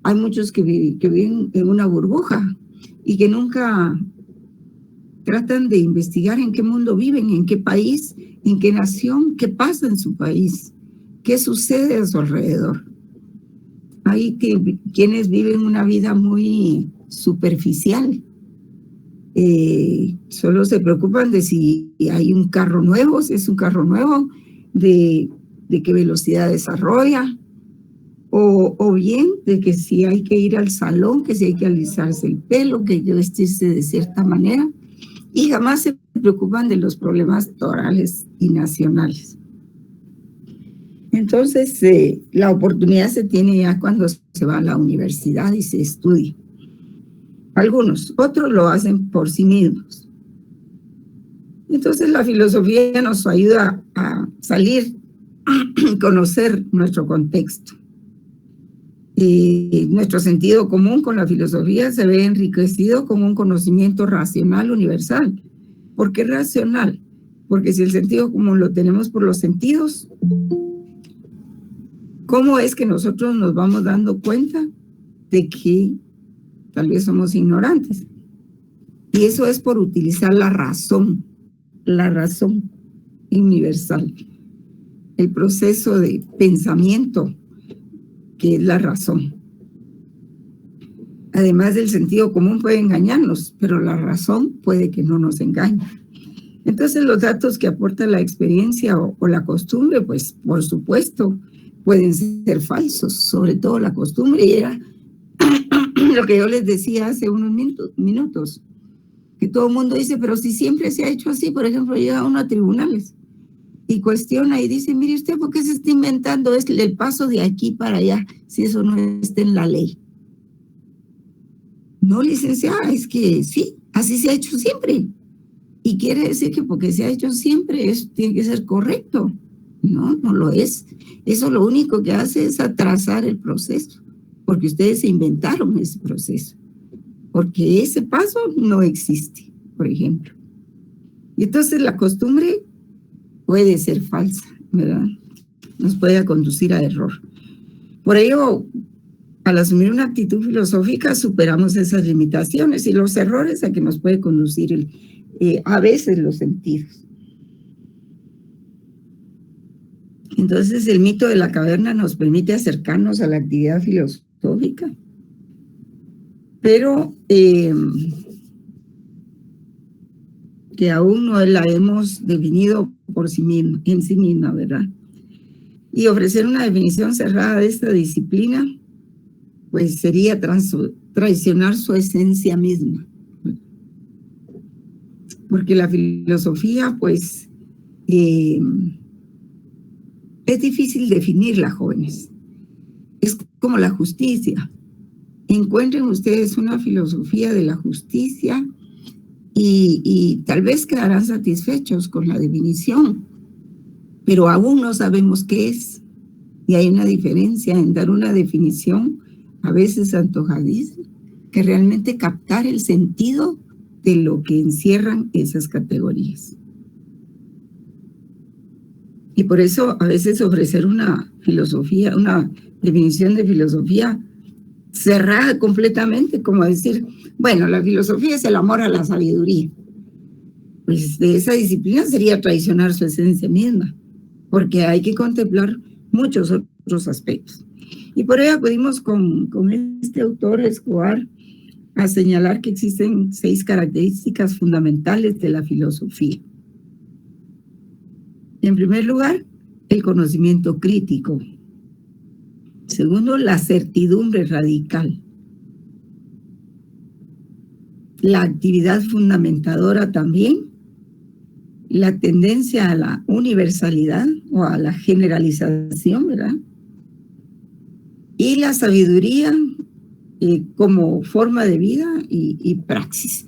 Hay muchos que viven en una burbuja y que nunca tratan de investigar en qué mundo viven, en qué país, en qué nación, qué pasa en su país, qué sucede a su alrededor. Hay quienes viven una vida muy superficial. Solo se preocupan de si hay un carro nuevo, si es un carro nuevo, de qué velocidad desarrolla, o bien de que si hay que ir al salón, que si hay que alisarse el pelo, que hay que vestirse de cierta manera, y jamás se preocupan de los problemas torales y nacionales. Entonces, la oportunidad se tiene ya cuando se va a la universidad y se estudia. Algunos, otros lo hacen por sí mismos. Entonces, la filosofía nos ayuda a salir, conocer nuestro contexto. Nuestro sentido común con la filosofía se ve enriquecido como un conocimiento racional universal. ¿Por qué racional? Porque si el sentido común lo tenemos por los sentidos, ¿cómo es que nosotros nos vamos dando cuenta de que tal vez somos ignorantes? Y eso es por utilizar la razón universal, el proceso de pensamiento que es la razón. Además del sentido común puede engañarnos, pero la razón puede que no nos engañe. Entonces los datos que aporta la experiencia o la costumbre, pues por supuesto pueden ser falsos, sobre todo la costumbre, y era lo que yo les decía hace unos minutos, que todo el mundo dice, pero si siempre se ha hecho así. Por ejemplo, llega uno a tribunales y cuestiona y dice, mire usted, ¿por qué se está inventando el paso de aquí para allá si eso no está en la ley? No, licenciada, es que sí, así se ha hecho siempre. Y quiere decir que porque se ha hecho siempre, eso tiene que ser correcto. No, no lo es. Eso lo único que hace es atrasar el proceso, porque ustedes se inventaron ese proceso, porque ese paso no existe, por ejemplo. Y entonces la costumbre puede ser falsa, ¿verdad? Nos puede conducir a error. Por ello, al asumir una actitud filosófica, superamos esas limitaciones y los errores a que nos puede conducir a veces los sentidos. Entonces, el mito de la caverna nos permite acercarnos a la actividad filosófica, pero que aún no la hemos definido por sí misma, en sí misma, ¿verdad? Y ofrecer una definición cerrada de esta disciplina, pues sería traicionar su esencia misma. Porque la filosofía, pues, es difícil definirla, jóvenes. Es como la justicia. Encuentren ustedes una filosofía de la justicia y tal vez quedarán satisfechos con la definición, pero aún no sabemos qué es. Y hay una diferencia en dar una definición a veces antojadiza, que realmente captar el sentido de lo que encierran esas categorías. Y por eso a veces ofrecer una filosofía, una definición de filosofía cerrada completamente, como decir, bueno, la filosofía es el amor a la sabiduría. Pues de esa disciplina sería traicionar su esencia misma, porque hay que contemplar muchos otros aspectos. Y por ello acudimos con este autor Escobar a señalar que existen 6 características fundamentales de la filosofía. En primer lugar, el conocimiento crítico. Segundo, la certidumbre radical. La actividad fundamentadora también. La tendencia a la universalidad o a la generalización, ¿verdad? y la sabiduría como forma de vida y praxis.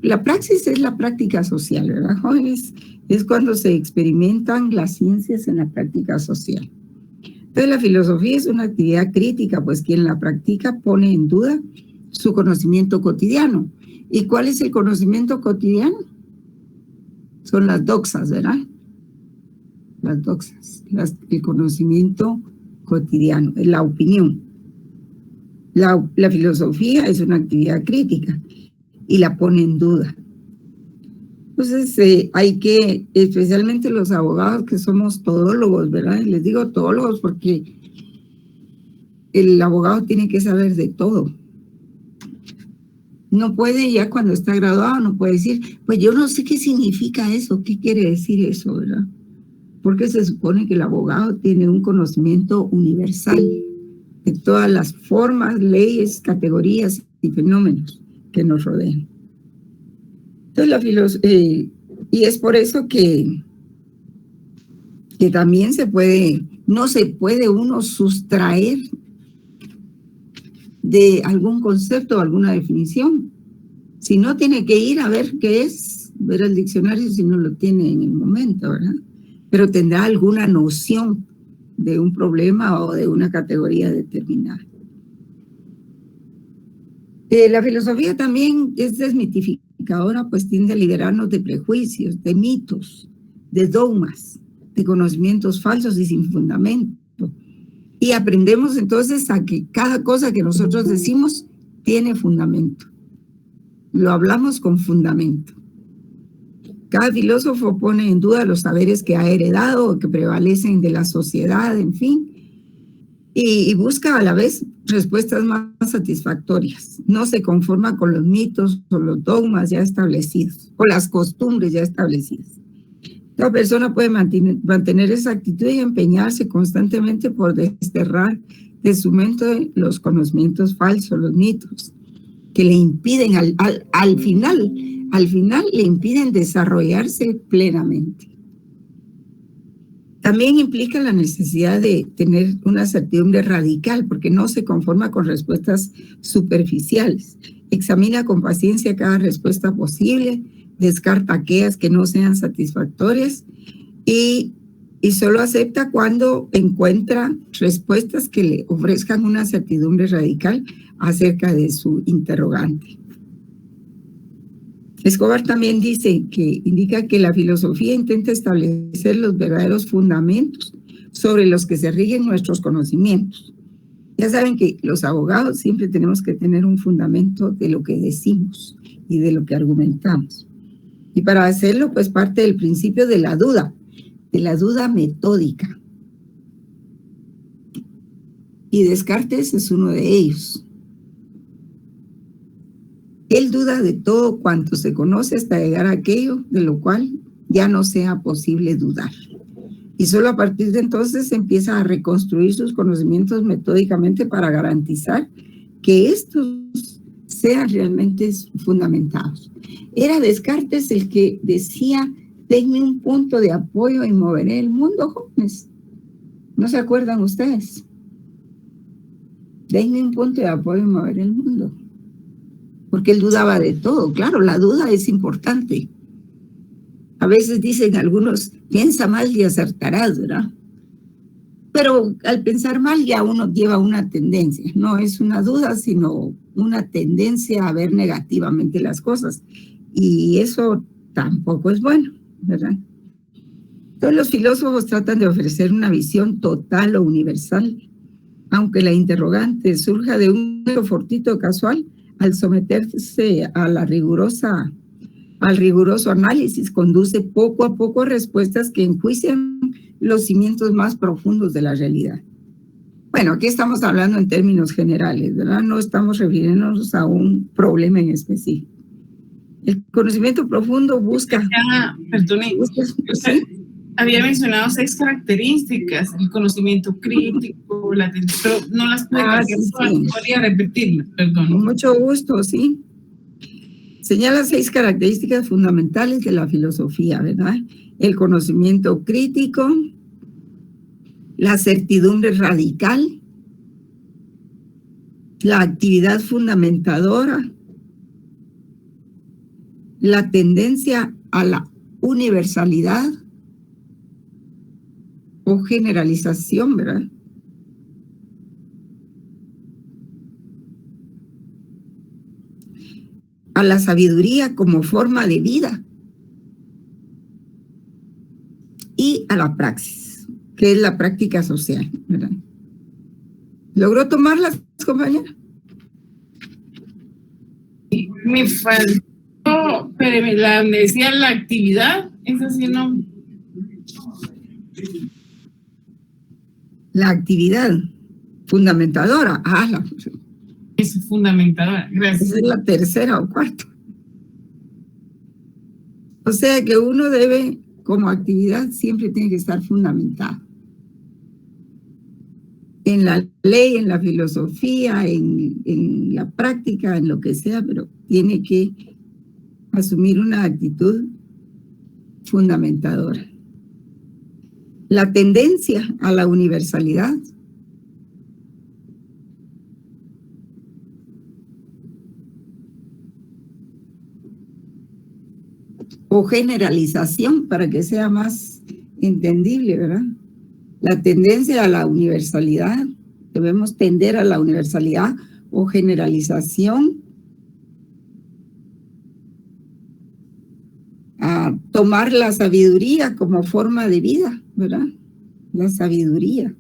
La praxis es la práctica social, ¿verdad, jóvenes? Es cuando se experimentan las ciencias en la práctica social. Entonces, la filosofía es una actividad crítica, pues quien la practica pone en duda su conocimiento cotidiano. ¿Y cuál es el conocimiento cotidiano? Son las doxas, ¿verdad? Las doxas, el conocimiento cotidiano, la opinión. La filosofía es una actividad crítica y la pone en duda. Entonces, hay que, especialmente los abogados que somos todólogos, ¿verdad? Les digo todólogos porque el abogado tiene que saber de todo. No puede, ya cuando está graduado, no puede decir, pues yo no sé qué significa eso, qué quiere decir eso, ¿verdad? Porque se supone que el abogado tiene un conocimiento universal de todas las formas, leyes, categorías y fenómenos que nos rodean. Entonces, y es por eso que también no se puede uno sustraer de algún concepto o alguna definición. Si no, tiene que ir a ver qué es, ver el diccionario si no lo tiene en el momento, ¿verdad? Pero tendrá alguna noción de un problema o de una categoría determinada. La filosofía también es desmitificadora, pues tiende a liberarnos de prejuicios, de mitos, de dogmas, de conocimientos falsos y sin fundamento. Y aprendemos entonces a que cada cosa que nosotros decimos tiene fundamento. Lo hablamos con fundamento. Cada filósofo pone en duda los saberes que ha heredado o que prevalecen de la sociedad, en fin, y busca a la vez respuestas más satisfactorias. No se conforma con los mitos o los dogmas ya establecidos, o las costumbres ya establecidas. Toda persona puede mantener esa actitud y empeñarse constantemente por desterrar de su mente los conocimientos falsos, los mitos, que le impiden al final le impiden desarrollarse plenamente. También implica la necesidad de tener una certidumbre radical, porque no se conforma con respuestas superficiales. Examina con paciencia cada respuesta posible, descarta aquellas que no sean satisfactorias y solo acepta cuando encuentra respuestas que le ofrezcan una certidumbre radical acerca de su interrogante. Escobar también indica que la filosofía intenta establecer los verdaderos fundamentos sobre los que se rigen nuestros conocimientos. Ya saben que los abogados siempre tenemos que tener un fundamento de lo que decimos y de lo que argumentamos. Y para hacerlo, pues parte del principio de la duda metódica. Y Descartes es uno de ellos. Él duda de todo cuanto se conoce hasta llegar a aquello de lo cual ya no sea posible dudar. Y solo a partir de entonces empieza a reconstruir sus conocimientos metódicamente para garantizar que estos sean realmente fundamentados. Era Descartes el que decía, denme un punto de apoyo y moveré el mundo, jóvenes. ¿No se acuerdan ustedes? Denme un punto de apoyo y moveré el mundo. Porque él dudaba de todo. Claro, la duda es importante. A veces dicen algunos, piensa mal y acertarás, ¿verdad? Pero al pensar mal ya uno lleva una tendencia. No es una duda, sino una tendencia a ver negativamente las cosas. Y eso tampoco es bueno, ¿verdad? Todos los filósofos tratan de ofrecer una visión total o universal, aunque la interrogante surja de un fortuito casual. Al someterse al riguroso análisis, conduce poco a poco respuestas que enjuician los cimientos más profundos de la realidad. Bueno, aquí estamos hablando en términos generales, ¿verdad? No estamos refiriéndonos a un problema en específico. El conocimiento profundo busca... Perdone, usted había mencionado 6 características, el conocimiento crítico, la atención, no las puede podría repetirlas, perdón. Con mucho gusto, sí. Señala 6 características fundamentales de la filosofía, ¿verdad? El conocimiento crítico, la certidumbre radical, la actividad fundamentadora, la tendencia a la universalidad o generalización, ¿verdad? A la sabiduría como forma de vida y a la praxis, que es la práctica social, ¿verdad? ¿Logró tomarlas, compañera? Me faltó, pero la donde decía la actividad, esa sí no. La actividad fundamentadora. Es fundamentadora, gracias. Esa es la tercera o cuarta. O sea que uno debe, como actividad, siempre tiene que estar fundamentado. En la ley, en la filosofía, en la práctica, en lo que sea, pero tiene que asumir una actitud fundamentadora. La tendencia a la universalidad o generalización, para que sea más entendible, ¿verdad? La tendencia a la universalidad, debemos tender a la universalidad o generalización, a tomar la sabiduría como forma de vida, ¿verdad? La sabiduría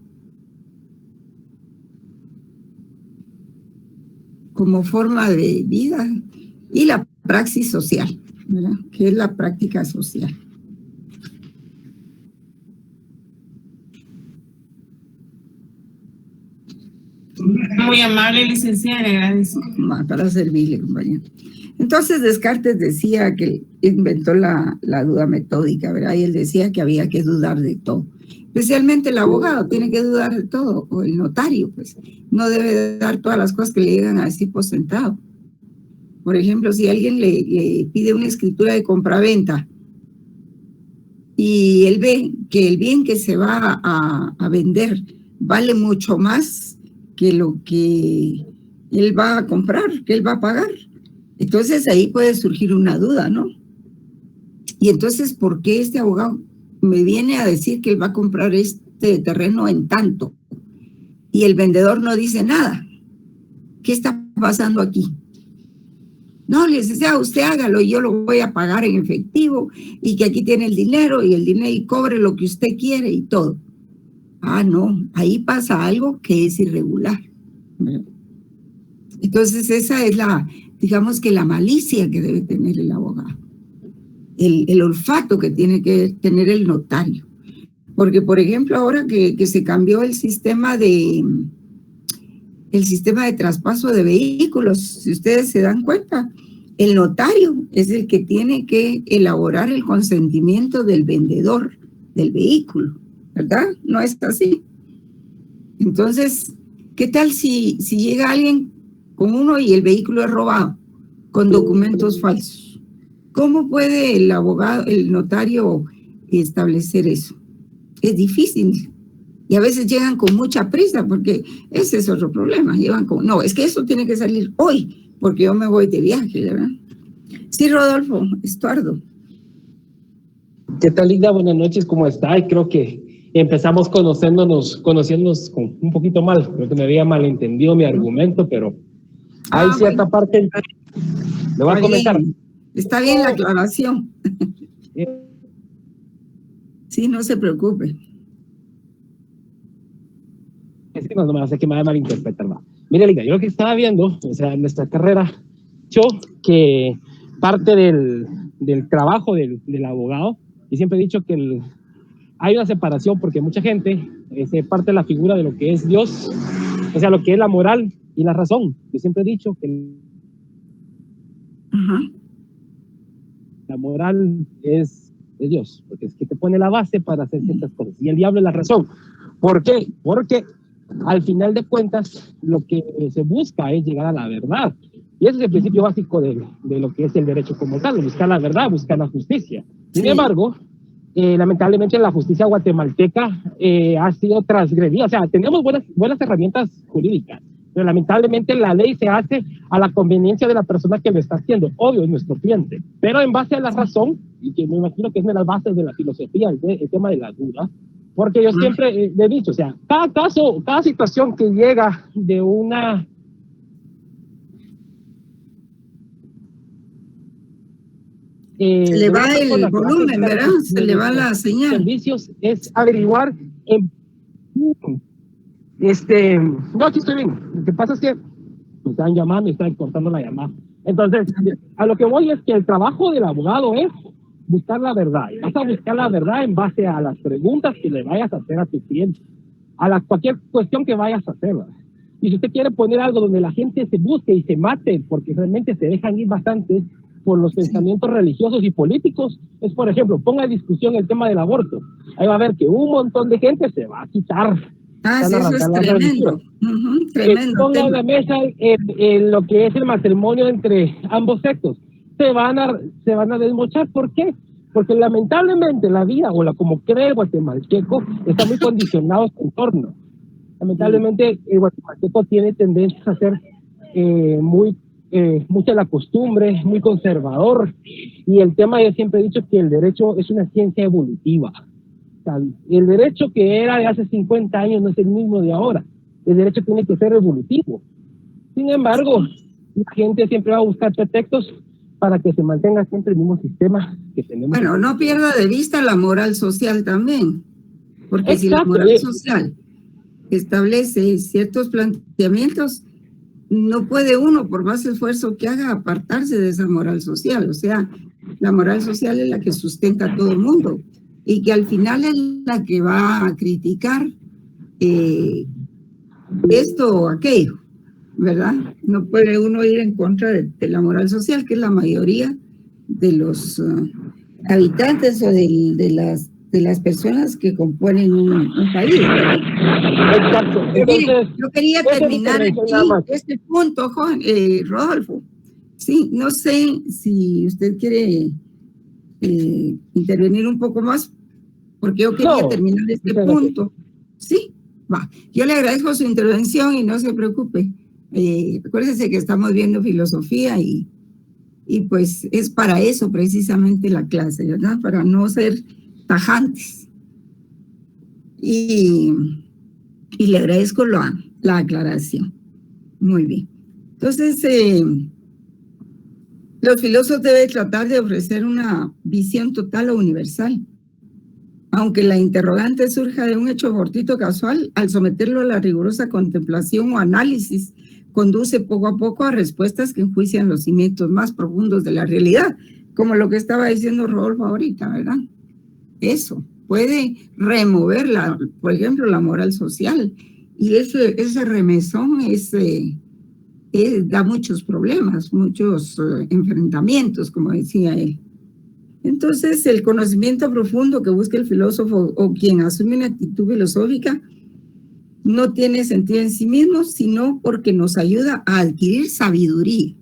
como forma de vida y la praxis social, ¿verdad? Que es la práctica social. Muy amable, licenciada, le agradezco. Para servirle, compañero. Entonces Descartes decía que inventó la duda metódica, ¿verdad? Y él decía que había que dudar de todo. Especialmente el abogado tiene que dudar de todo, o el notario, pues. No debe dar todas las cosas que le llegan así por sentado. Por ejemplo, si alguien le pide una escritura de compraventa y él ve que el bien que se va a vender vale mucho más que lo que él va a comprar, que él va a pagar. Entonces ahí puede surgir una duda, ¿no? Y entonces, ¿por qué este abogado me viene a decir que él va a comprar este terreno en tanto? Y el vendedor no dice nada. ¿Qué está pasando aquí? No, licenciado, usted hágalo y yo lo voy a pagar en efectivo y que aquí tiene el dinero y cobre lo que usted quiere y todo. Ah, no, ahí pasa algo que es irregular. Entonces esa es digamos que la malicia que debe tener el abogado. El olfato que tiene que tener el notario. Porque, por ejemplo, ahora que se cambió el sistema de traspaso de vehículos, si ustedes se dan cuenta, el notario es el que tiene que elaborar el consentimiento del vendedor del vehículo, ¿verdad? No es así. Entonces, ¿qué tal si llega alguien con uno y el vehículo es robado, con documentos falsos? ¿Cómo puede el abogado, el notario establecer eso? Es difícil. Y a veces llegan con mucha prisa, porque ese es otro problema. No, es que eso tiene que salir hoy, porque yo me voy de viaje, ¿verdad? Sí, Rodolfo, Estuardo. ¿Qué tal, Linda? Buenas noches, ¿cómo está? Y creo que empezamos conociéndonos con un poquito mal. Creo que me había malentendido mi argumento, pero hay cierta parte. Le voy a comentar. Está bien la aclaración. Sí, no se preocupe. Es que no me hace que me vaya a malinterpretar. Mire, Linda, yo lo que estaba viendo, o sea, en nuestra carrera, yo que parte del trabajo del abogado, y siempre he dicho que hay una separación porque mucha gente se parte de la figura de lo que es Dios, o sea, lo que es la moral y la razón. Yo siempre he dicho que la moral es Dios, porque es que te pone la base para hacer ciertas cosas, y el diablo es la razón. ¿Por qué? Porque al final de cuentas lo que se busca es llegar a la verdad, y ese es el principio básico de lo que es el derecho como tal, buscar la verdad, buscar la justicia. Sin embargo, lamentablemente la justicia guatemalteca ha sido transgredida. O sea, tenemos buenas herramientas jurídicas, Pero lamentablemente la ley se hace a la conveniencia de la persona que lo está haciendo. Obvio, es nuestro cliente. Pero en base a la razón, y que me imagino que es de las bases de la filosofía, el tema de la duda, porque yo siempre he dicho, o sea, cada caso, cada situación que llega de una... se le va el volumen, ¿verdad? Se le va la señal. Servicios es averiguar en... No, aquí estoy bien. Lo que pasa es que me están llamando y están cortando la llamada. Entonces, a lo que voy es que el trabajo del abogado es buscar la verdad. Y vas a buscar la verdad en base a las preguntas que le vayas a hacer a tu cliente, a cualquier cuestión que vayas a hacer. Y si usted quiere poner algo donde la gente se busque y se mate, porque realmente se dejan ir bastante por los pensamientos religiosos y políticos, es, por ejemplo, ponga en discusión el tema del aborto. Ahí va a ver que un montón de gente se va a quitar. Sí, eso es tremendo. Tremendo. Ponga en la mesa lo que es el matrimonio entre ambos sexos. Se van a desmochar. ¿Por qué? Porque lamentablemente la vida, como cree el guatemalteco, está muy condicionado a su entorno. Lamentablemente el guatemalteco tiene tendencias a ser mucha la costumbre, muy conservador. Y el tema, yo siempre he dicho que el derecho es una ciencia evolutiva. El derecho que era de hace 50 años no es el mismo de ahora. El derecho tiene que ser evolutivo. Sin embargo, la gente siempre va a buscar pretextos para que se mantenga siempre el mismo sistema que tenemos. Bueno, no pierda de vista la moral social también. Porque si la moral social establece ciertos planteamientos, no puede uno, por más esfuerzo que haga, apartarse de esa moral social. O sea, la moral social es la que sustenta a todo el mundo. Y que al final es la que va a criticar esto o aquello, ¿verdad? No puede uno ir en contra de la moral social, que es la mayoría de los habitantes o de las personas que componen un país, ¿verdad? Exacto. Entonces, yo quería terminar aquí este punto, Rodolfo. Sí, no sé si usted quiere intervenir un poco más, porque yo quería terminar este punto. Sí, va. Yo le agradezco su intervención y no se preocupe. Acuérdese que estamos viendo filosofía y pues es para eso precisamente la clase, ¿verdad? Para no ser tajantes. Y le agradezco la aclaración. Muy bien. Entonces, los filósofos deben tratar de ofrecer una visión total o universal. Aunque la interrogante surja de un hecho fortuito casual, al someterlo a la rigurosa contemplación o análisis, conduce poco a poco a respuestas que enjuician los cimientos más profundos de la realidad, como lo que estaba diciendo Rodolfo ahorita, ¿verdad? Eso puede remover, por ejemplo, la moral social, y ese remesón da muchos problemas, muchos enfrentamientos, como decía él. Entonces, el conocimiento profundo que busca el filósofo o quien asume una actitud filosófica no tiene sentido en sí mismo, sino porque nos ayuda a adquirir sabiduría.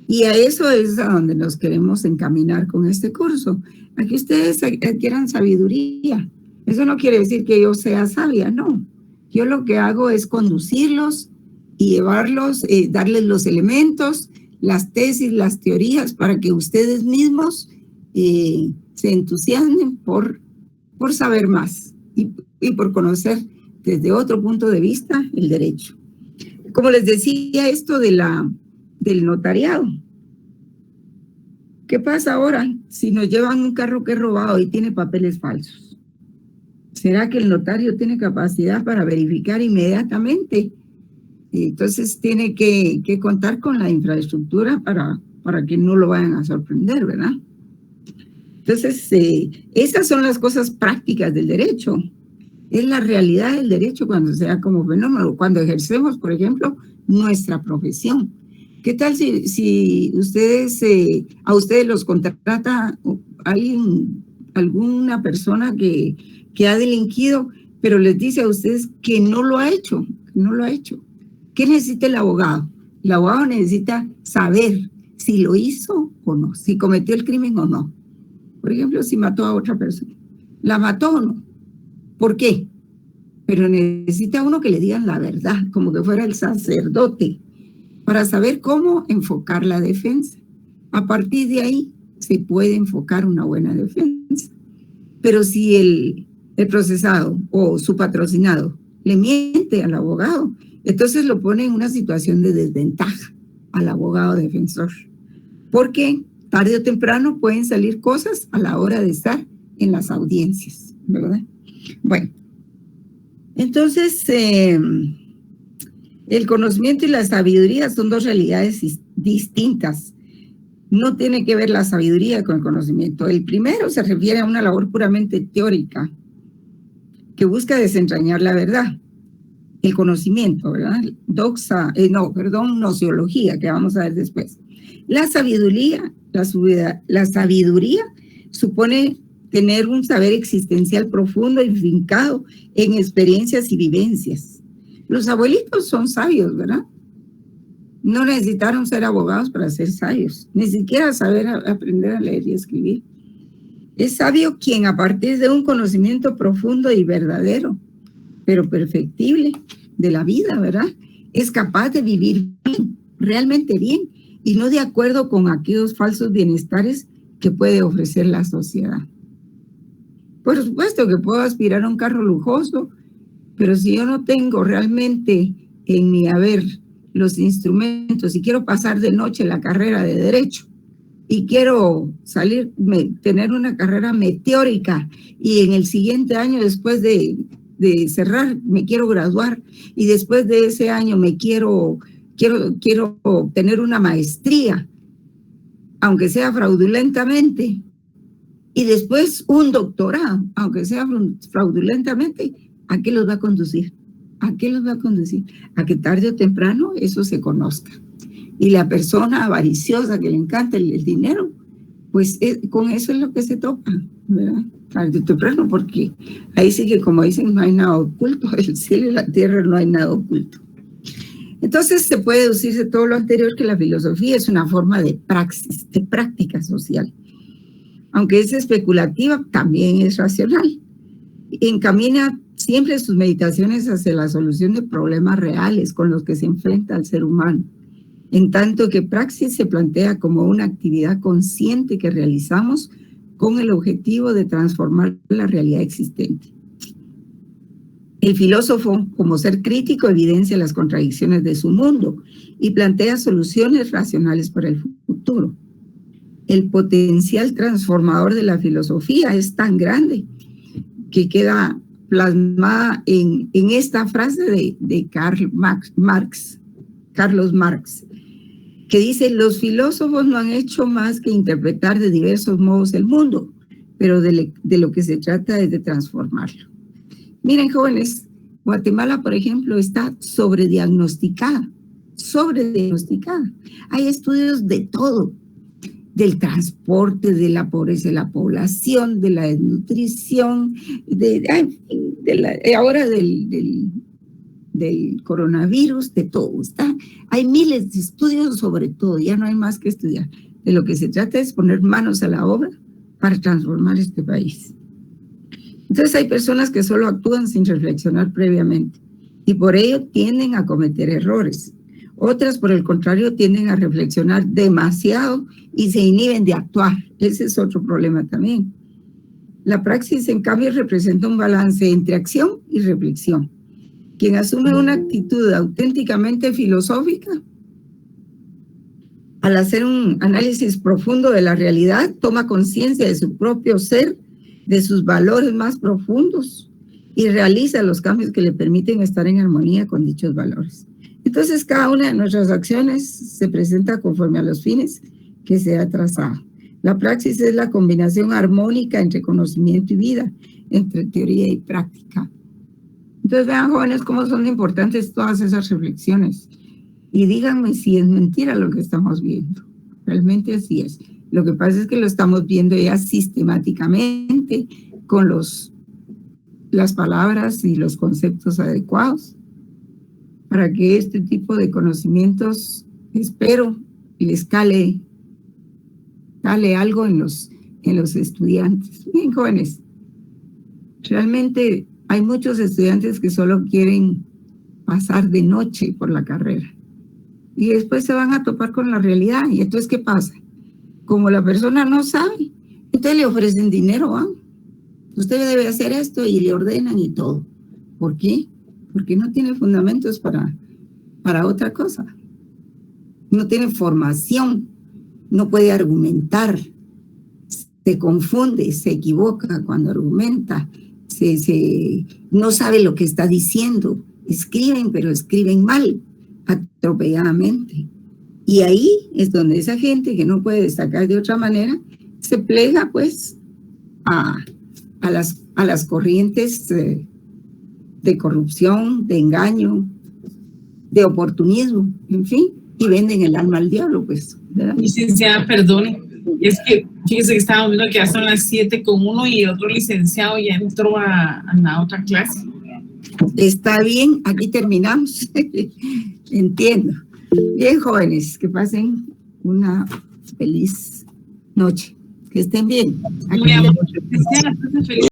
Y a eso es a donde nos queremos encaminar con este curso, a que ustedes adquieran sabiduría. Eso no quiere decir que yo sea sabia, no. Yo lo que hago es conducirlos y llevarlos, darles los elementos, las tesis, las teorías, para que ustedes mismos se entusiasmen por saber más y por conocer desde otro punto de vista el derecho. Como les decía, esto del notariado. ¿Qué pasa ahora si nos llevan un carro que es robado y tiene papeles falsos? ¿Será que el notario tiene capacidad para verificar inmediatamente? Entonces tiene que contar con la infraestructura para que no lo vayan a sorprender, ¿verdad? Entonces, esas son las cosas prácticas del derecho. Es la realidad del derecho cuando se da como fenómeno, cuando ejercemos, por ejemplo, nuestra profesión. ¿Qué tal si a ustedes los contrata alguna persona que ha delinquido, pero les dice a ustedes que no lo ha hecho, ¿Qué necesita el abogado? El abogado necesita saber si lo hizo o no, si cometió el crimen o no. Por ejemplo, si mató a otra persona. ¿La mató o no? ¿Por qué? pero necesita uno que le digan la verdad, como que fuera el sacerdote, para saber cómo enfocar la defensa. A partir de ahí se puede enfocar una buena defensa. Pero si el procesado o su patrocinado le miente al abogado, entonces lo pone en una situación de desventaja al abogado defensor, porque tarde o temprano pueden salir cosas a la hora de estar en las audiencias, ¿verdad? Bueno, entonces el conocimiento y la sabiduría son dos realidades distintas. No tiene que ver la sabiduría con el conocimiento. El primero se refiere a una labor puramente teórica que busca desentrañar la verdad. El conocimiento, ¿verdad? Nociología, que vamos a ver después. La sabiduría supone tener un saber existencial profundo y fincado en experiencias y vivencias. Los abuelitos son sabios, ¿verdad? No necesitaron ser abogados para ser sabios, ni siquiera saber aprender a leer y escribir. Es sabio quien, a partir de un conocimiento profundo y verdadero, pero perfectible de la vida, ¿verdad?, es capaz de vivir bien, realmente bien, y no de acuerdo con aquellos falsos bienestares que puede ofrecer la sociedad. Por supuesto que puedo aspirar a un carro lujoso, pero si yo no tengo realmente en mi haber los instrumentos y quiero pasar de noche la carrera de Derecho y quiero tener una carrera meteórica y en el siguiente año, después de cerrar, me quiero graduar y después de ese año quiero obtener una maestría, aunque sea fraudulentamente, y después un doctorado, aunque sea fraudulentamente, ¿a qué los va a conducir? ¿A qué los va a conducir? A que tarde o temprano eso se conozca. Y la persona avariciosa que le encanta el dinero, pues con eso es lo que se topa, ¿verdad? Tarde o temprano, porque ahí sí que, como dicen, no hay nada oculto, el cielo y la tierra no hay nada oculto. Entonces se puede deducir de todo lo anterior que la filosofía es una forma de praxis, de práctica social. Aunque es especulativa, también es racional. Encamina siempre sus meditaciones hacia la solución de problemas reales con los que se enfrenta el ser humano, en tanto que praxis se plantea como una actividad consciente que realizamos con el objetivo de transformar la realidad existente. El filósofo, como ser crítico, evidencia las contradicciones de su mundo y plantea soluciones racionales para el futuro. El potencial transformador de la filosofía es tan grande que queda plasmada en esta frase de Carlos Marx, que dice: los filósofos no han hecho más que interpretar de diversos modos el mundo, pero de lo que se trata es de transformarlo. Miren, jóvenes, Guatemala, por ejemplo, está sobrediagnosticada. Hay estudios de todo, del transporte, de la pobreza de la población, de la desnutrición, ahora del coronavirus, de todo. Hay miles de estudios sobre todo, ya no hay más que estudiar. De lo que se trata es poner manos a la obra para transformar este país. Entonces hay personas que solo actúan sin reflexionar previamente y por ello tienden a cometer errores. Otras, por el contrario, tienden a reflexionar demasiado y se inhiben de actuar. Ese es otro problema también. La praxis, en cambio, representa un balance entre acción y reflexión. Quien asume una actitud auténticamente filosófica, al hacer un análisis profundo de la realidad, toma conciencia de su propio ser, de sus valores más profundos y realiza los cambios que le permiten estar en armonía con dichos valores. Entonces, cada una de nuestras acciones se presenta conforme a los fines que se ha trazado. La praxis es la combinación armónica entre conocimiento y vida, entre teoría y práctica. Entonces, vean, jóvenes, cómo son importantes todas esas reflexiones. Y díganme si es mentira lo que estamos viendo. Realmente así es. Lo que pasa es que lo estamos viendo ya sistemáticamente con las palabras y los conceptos adecuados para que este tipo de conocimientos, espero, les cale algo en los estudiantes. Bien, jóvenes, realmente hay muchos estudiantes que solo quieren pasar de noche por la carrera y después se van a topar con la realidad. Y entonces, ¿qué pasa? Como la persona no sabe, entonces le ofrecen dinero, ¿ah? Usted debe hacer esto y le ordenan y todo. ¿Por qué? Porque no tiene fundamentos para otra cosa. No tiene formación, no puede argumentar, se confunde, se equivoca cuando argumenta, no sabe lo que está diciendo. Escriben, pero escriben mal, atropelladamente. Y ahí es donde esa gente que no puede destacar de otra manera se plega pues a las corrientes de corrupción, de engaño, de oportunismo, en fin, y venden el alma al diablo, pues, ¿verdad? Licenciada, perdone, es que fíjese que estábamos viendo que ya son las 7:01 y el otro licenciado ya entró a la otra clase. Está bien, aquí terminamos. Entiendo. Bien, jóvenes, que pasen una feliz noche. Que estén bien. Muy amable.